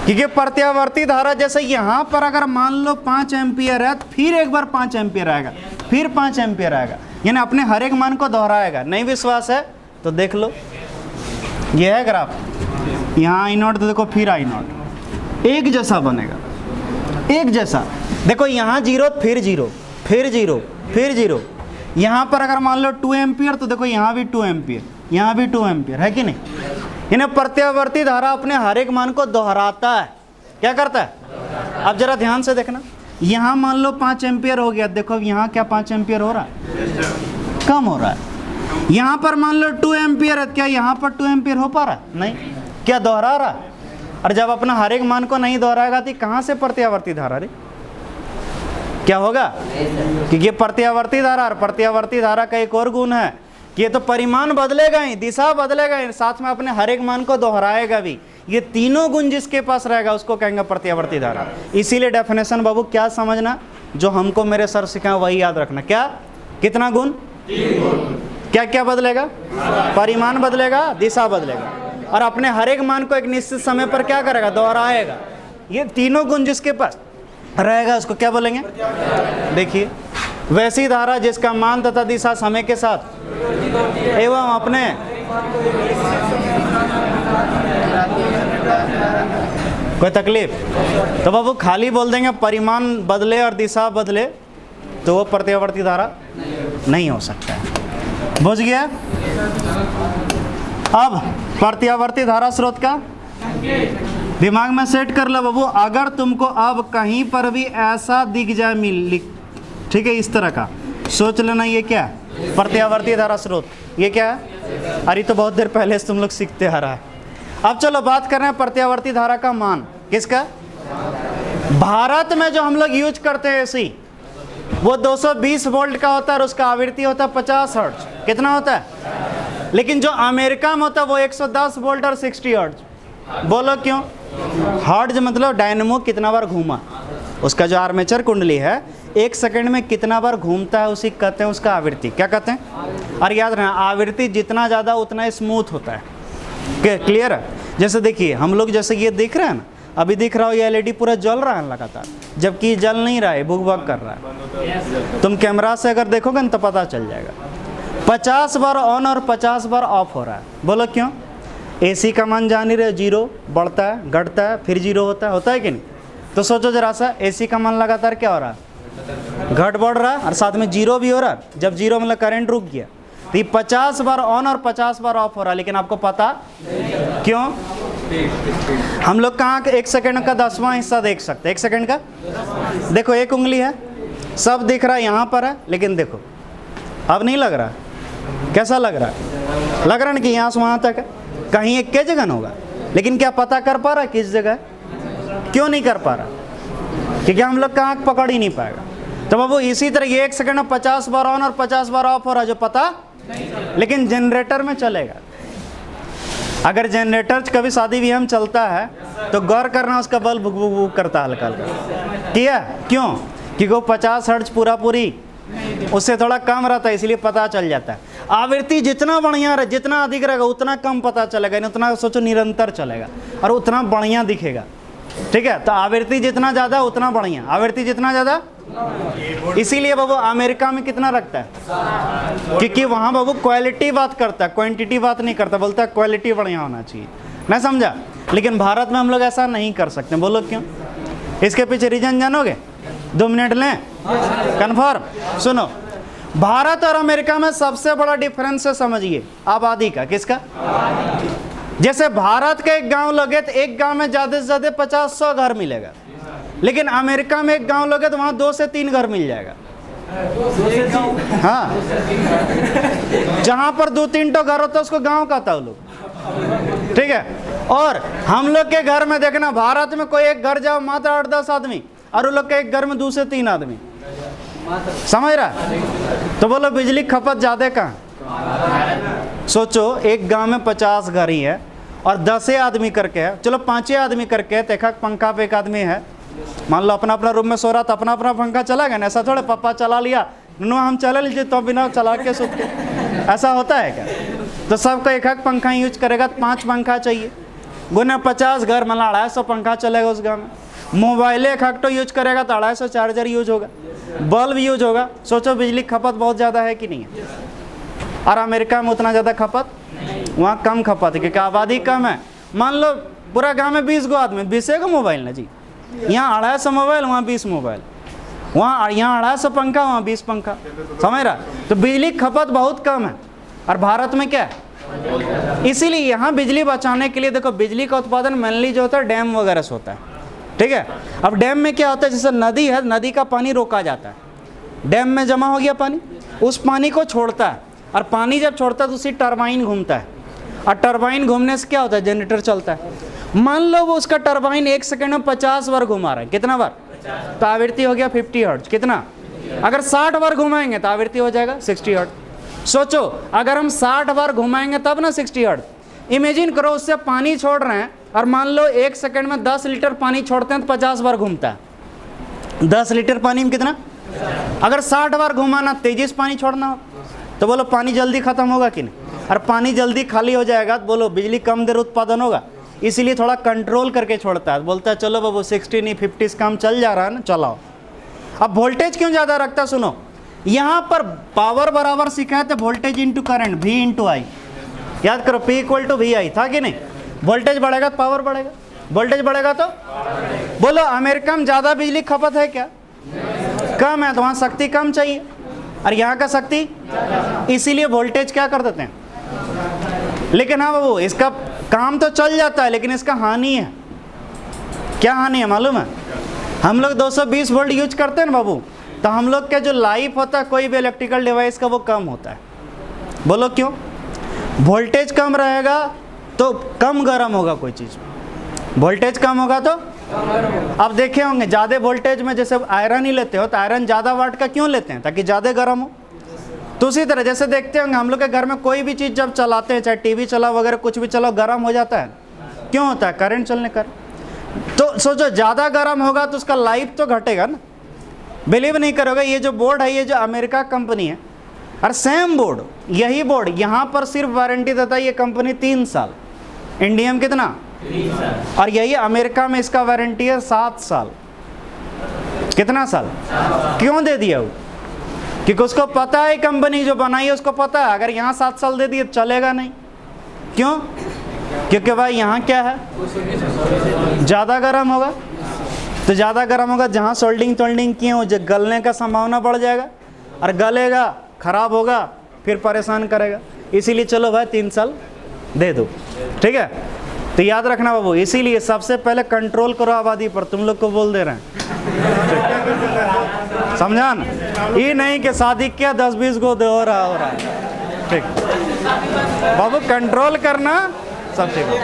क्योंकि प्रत्यावर्ती धारा जैसे यहाँ पर अगर मान लो 5 एम्पियर है, तो फिर एक बार 5 एम्पियर आएगा, फिर 5 एम्पियर आएगा, यानी अपने हर एक मान को दोहराएगा। नहीं विश्वास है तो देख लो, ये है ग्राफ। यहाँ आई नॉट, तो देखो फिर आई नॉट, एक जैसा बनेगा, एक जैसा। देखो यहाँ 0, फिर 0, फिर 0, फिर 0। यहाँ पर अगर मान लो 2 एम्पियर, तो देखो यहाँ भी 2 एम्पियर, यहाँ भी 2 एम्पियर, है कि नहीं? इन्हें प्रत्यावर्ती धारा अपने हर एक मान को दोहराता है। क्या करता है? अब जरा ध्यान से देखना, यहाँ मान लो 5 एम्पियर हो गया, देखो यहाँ क्या 5 एम्पियर हो रहा है? कम हो रहा है। यहाँ पर मान लो 2 एम्पियर है, क्या यहाँ पर 2 एम्पियर हो पा रहा है? नहीं। क्या दोहरा रहा है? और जब अपना हर एक मान को नहीं दोहराएगा तो कहाँ से प्रत्यावर्ती धारा रे? क्या होगा? कि ये प्रत्यावर्ती धारा, और प्रत्यावर्ती धारा का एक और गुण है कि ये तो परिमाण बदलेगा ही, दिशा बदलेगा ही, साथ में अपने हर एक मान को दोहराएगा भी। ये तीनों गुण जिसके पास रहेगा उसको कहेंगे प्रत्यावर्ती धारा। इसीलिए डेफिनेशन बाबू क्या समझना, जो हमको मेरे सर सिखाए वही याद रखना। क्या? कितना गुण? 3 गुण। क्या क्या बदलेगा? परिमाण बदलेगा, दिशा बदलेगा, और अपने हर एक मान को एक निश्चित समय पर क्या करेगा? दोहराएगा। ये तीनों गुण जिसके पास रहेगा उसको क्या बोलेंगे? देखिए, वैसी धारा जिसका मान तथा दिशा समय के साथ एवं अपने कोई तकलीफ, तो बाबू खाली बोल देंगे परिमाण बदले और दिशा बदले तो वो प्रत्यावर्ती धारा नहीं हो सकता है। बुझ गया? अब प्रत्यावर्ती धारा स्रोत का दिमाग में सेट कर लो बाबू, अगर तुमको अब कहीं पर भी ऐसा दिख जाए ठीक है, इस तरह का सोच लेना, ये क्या है? प्रत्यावर्ती धारा स्रोत। ये क्या है? अरे तो बहुत देर पहले से तुम लोग सीखते आ रहा है। अब चलो बात कर रहे हैं प्रत्यावर्ती धारा का मान। किसका? भारत में जो हम लोग यूज करते हैं एसी, वो 220 वोल्ट का होता है और उसका आवृत्ति होता है 50 हर्ट्ज। कितना होता है? लेकिन जो अमेरिका में होता है वो 110 वोल्ट और 60 हर्ट्ज। बोलो क्यों? हर्ट्ज मतलब डायनेमो कितना बार घूमा, उसका जो आर्मेचर कुंडली है 1 सेकंड में कितना बार घूमता है, उसी कहते हैं उसका आवृत्ति। क्या कहते हैं? और याद रखना, आवृत्ति जितना ज़्यादा उतना स्मूथ होता है। क्लियर है? जैसे देखिए हम लोग, जैसे ये दिख रहा है ना, अभी दिख रहा हो ये एलईडी पूरा जल रहा है लगातार, जबकि जल नहीं रहा है, भुक भुक कर रहा है। तुम कैमरा से अगर देखोगे ना तो पता चल जाएगा। 50 बार ऑन और 50 बार ऑफ हो रहा है। बोलो क्यों? एसी का मान जान ही रहे, 0 बढ़ता है, घटता है, फिर 0 होता है कि नहीं? तो सोचो जरा सा, एसी का मान लगातार क्या हो रहा है? घट बढ़ रहा है, और साथ में 0 भी हो रहा है। जब 0 मतलब करंट रुक गया, तो ये 50 बार ऑन और 50 बार ऑफ हो रहा है, लेकिन आपको पता क्यों? हम लोग कहाँ 1 सेकंड का 10वां हिस्सा देख सकते हैं? 1 सेकंड का देखो, 1 उंगली है, सब दिख रहा है, यहाँ पर है, लेकिन देखो अब नहीं लग रहा। कैसा लग रहा है? लग रहा है कि यहाँ से वहाँ तक है, कहीं एक के जगह होगा, लेकिन क्या पता कर पा रहा है किस जगह? क्यों नहीं कर पा रहा? क्योंकि हम लोग का आँख पकड़ ही नहीं पाएगा। तो बाबू इसी तरह ये 1 सेकंड में 50 बार ऑन और 50 बार ऑफ हो रहा है, जो पता, लेकिन जनरेटर में चलेगा। अगर जनरेटर कभी शादी ब्याह में चलता है तो गौर करना, उसका बल्ब भुक भुक भुक करता है हल्का हल्का। किया? क्यों? क्योंकि वो 50 हर्ट्ज पूरी उससे थोड़ा कम रहता है, इसलिए पता चल जाता है। आवृत्ति जितना बढ़िया रहे, जितना अधिक रहेगा उतना कम पता चलेगा, नहीं उतना सोचो निरंतर चलेगा और उतना बढ़िया दिखेगा। ठीक है? तो आवृत्ति जितना ज़्यादा उतना बढ़िया, आवृत्ति जितना ज़्यादा। इसीलिए बाबू अमेरिका में कितना रखता है? क्योंकि वहाँ बाबू क्वालिटी बात करता है, क्वांटिटी बात नहीं करता, बोलता है क्वालिटी बढ़िया होना चाहिए। नहीं समझा? लेकिन भारत में हम लोग ऐसा नहीं कर सकते। बोलो क्यों? इसके पीछे रीजन जानोगे? 2 मिनट लें, कन्फर्म। सुनो, भारत और अमेरिका में सबसे बड़ा डिफरेंस है, समझिए, आबादी का। किसका? जैसे भारत का एक गांव लगे तो एक गांव में ज़्यादा से ज़्यादा 50-100 घर मिलेगा, लेकिन अमेरिका में एक गांव लगे तो वहाँ 2 से 3 घर मिल जाएगा। हाँ, जहाँ पर 2-3 तो घर होता है उसको गांव कहता है लोग। ठीक है? और हम लोग के घर में देखना, भारत में कोई एक घर जाओ मात्र 8-10 आदमी, और उन लोग के एक घर में 2 से 3 आदमी। समझ रहा? तो बोलो बिजली खपत ज़्यादा कहाँ? सोचो एक गांव में 50 घर ही है और 10 आदमी करके है, चलो 5 आदमी करके है, देखा पंखा पे एक आदमी है, मान लो अपना अपना रूम में सो रहा था, अपना अपना पंखा चला गया ना। ऐसा थोड़े पापा चला लिया, नो हम चला लीजिए तो बिना चला के सोते, ऐसा होता है क्या? तो सबका एक पंखा यूज करेगा तो 5 पंखा चाहिए, गुना 50 घर मतलब 250 पंखा चलेगा उस गाँव में। मोबाइल एक तो यूज करेगा तो 250 चार्जर यूज होगा, बल्ब यूज होगा। सोचो बिजली खपत बहुत ज़्यादा है कि नहीं है? और अमेरिका में उतना ज़्यादा खपत, वहाँ कम खपत है क्योंकि आबादी कम है। मान लो पूरा गांव में 20 गो आदमी, 20 गो मोबाइल ना जी, यहाँ 250 मोबाइल, वहाँ 20 मोबाइल, वहाँ 250 पंखा, वहाँ 20 पंखा। समझ रहा? तो बिजली खपत बहुत कम है। और भारत में क्या है? इसीलिए यहाँ बिजली बचाने के लिए देखो, बिजली का उत्पादन मेनली जो होता है डैम वगैरह से होता है। ठीक है? अब डैम में क्या होता है, जैसे नदी है, नदी का पानी रोका जाता है, डैम में जमा हो गया पानी, उस पानी को छोड़ता है, और पानी जब छोड़ता है तो उसी टरबाइन घूमता है, और टरबाइन घूमने से क्या होता है? जनरेटर चलता है। मान लो वो उसका टरबाइन 1 सेकंड में 50 बार घुमा रहा है, कितना बार? तो आवृत्ति हो गया 50 हर्ट्ज। कितना? अगर 60 बार घुमाएंगे तो आवृत्ति हो जाएगा 60 हर्ट्ज। सोचो अगर हम 60 बार घुमाएंगे तब ना 60 हर्ट्ज। इमेजिन करो उससे पानी छोड़ रहे हैं, और मान लो 1 सेकंड में 10 लीटर पानी छोड़ते हैं तो 50 बार घूमता है। 10 लीटर पानी में कितना? अगर 60 बार घुमाना, तेजी से पानी छोड़ना हो तो बोलो पानी जल्दी खत्म होगा कि नहीं? और पानी जल्दी खाली हो जाएगा तो बोलो बिजली कम देर उत्पादन होगा। इसीलिए थोड़ा कंट्रोल करके छोड़ता है, बोलता है चलो बाबू 60 नहीं 50 से कम चल जा रहा है ना, चलाओ। अब वोल्टेज क्यों ज़्यादा रखता? सुनो, यहाँ पर पावर बराबर सीखा है तो voltage into current, V into I. याद करो P = VI था कि नहीं? वोल्टेज बढ़ेगा तो पावर बढ़ेगा, वोल्टेज बढ़ेगा तो बोलो अमेरिका में ज़्यादा बिजली खपत है क्या? कम है, तो वहाँ शक्ति कम चाहिए, और यहाँ का शक्ति, इसीलिए वोल्टेज क्या कर देते हैं। लेकिन हाँ बाबू इसका काम तो चल जाता है लेकिन इसका हानि है। क्या हानि है मालूम है? हम लोग 220 वोल्ट यूज करते हैं ना बाबू, तो हम लोग का जो लाइफ होता है कोई भी इलेक्ट्रिकल डिवाइस का वो कम होता है। बोलो क्यों? वोल्टेज कम रहेगा तो कम गर्म होगा कोई चीज़, वोल्टेज कम होगा तो अब देखे होंगे ज़्यादा वोल्टेज में जैसे आयरन ही लेते हो तो आयरन ज़्यादा वाट का क्यों लेते हैं? ताकि ज़्यादा गर्म हो। तो उसी तरह जैसे देखते होंगे हम लोग के घर में कोई भी चीज़ जब चलाते हैं, चाहे टीवी चलाओ वगैरह कुछ भी चलाओ, गर्म हो जाता है। क्यों होता है? करंट चलने कर। तो सोचो ज़्यादा गर्म होगा तो उसका लाइफ तो घटेगा ना। बिलीव नहीं करोगे, ये जो बोर्ड है, ये जो अमेरिका कंपनी है, और सेम बोर्ड, यही बोर्ड यहाँ पर सिर्फ वारंटी देता है ये कंपनी 3 साल, इंडिया में कितना? 3 साल। और यही अमेरिका में इसका वारंटी है 7 साल। कितना साल? क्यों दे दिया वो? क्योंकि उसको पता है कंपनी जो बनाई है उसको पता है अगर यहाँ 7 साल दे दिए चलेगा नहीं। क्यों? क्योंकि भाई यहाँ क्या है, ज़्यादा गर्म होगा, तो ज़्यादा गर्म होगा जहाँ सोल्डिंग किए हो जो गलने का संभावना बढ़ जाएगा, और गलेगा खराब होगा फिर परेशान करेगा। इसीलिए चलो भाई 3 साल दे दो, ठीक है? तो याद रखना बाबू, इसीलिए सबसे पहले कंट्रोल करो आबादी पर, तुम लोग को बोल दे रहे हैं, समझा ना? ये नहीं कि शादी किया 10-20 को दे हो रहा है, ठीक बाबू, कंट्रोल करना सब ठीक है।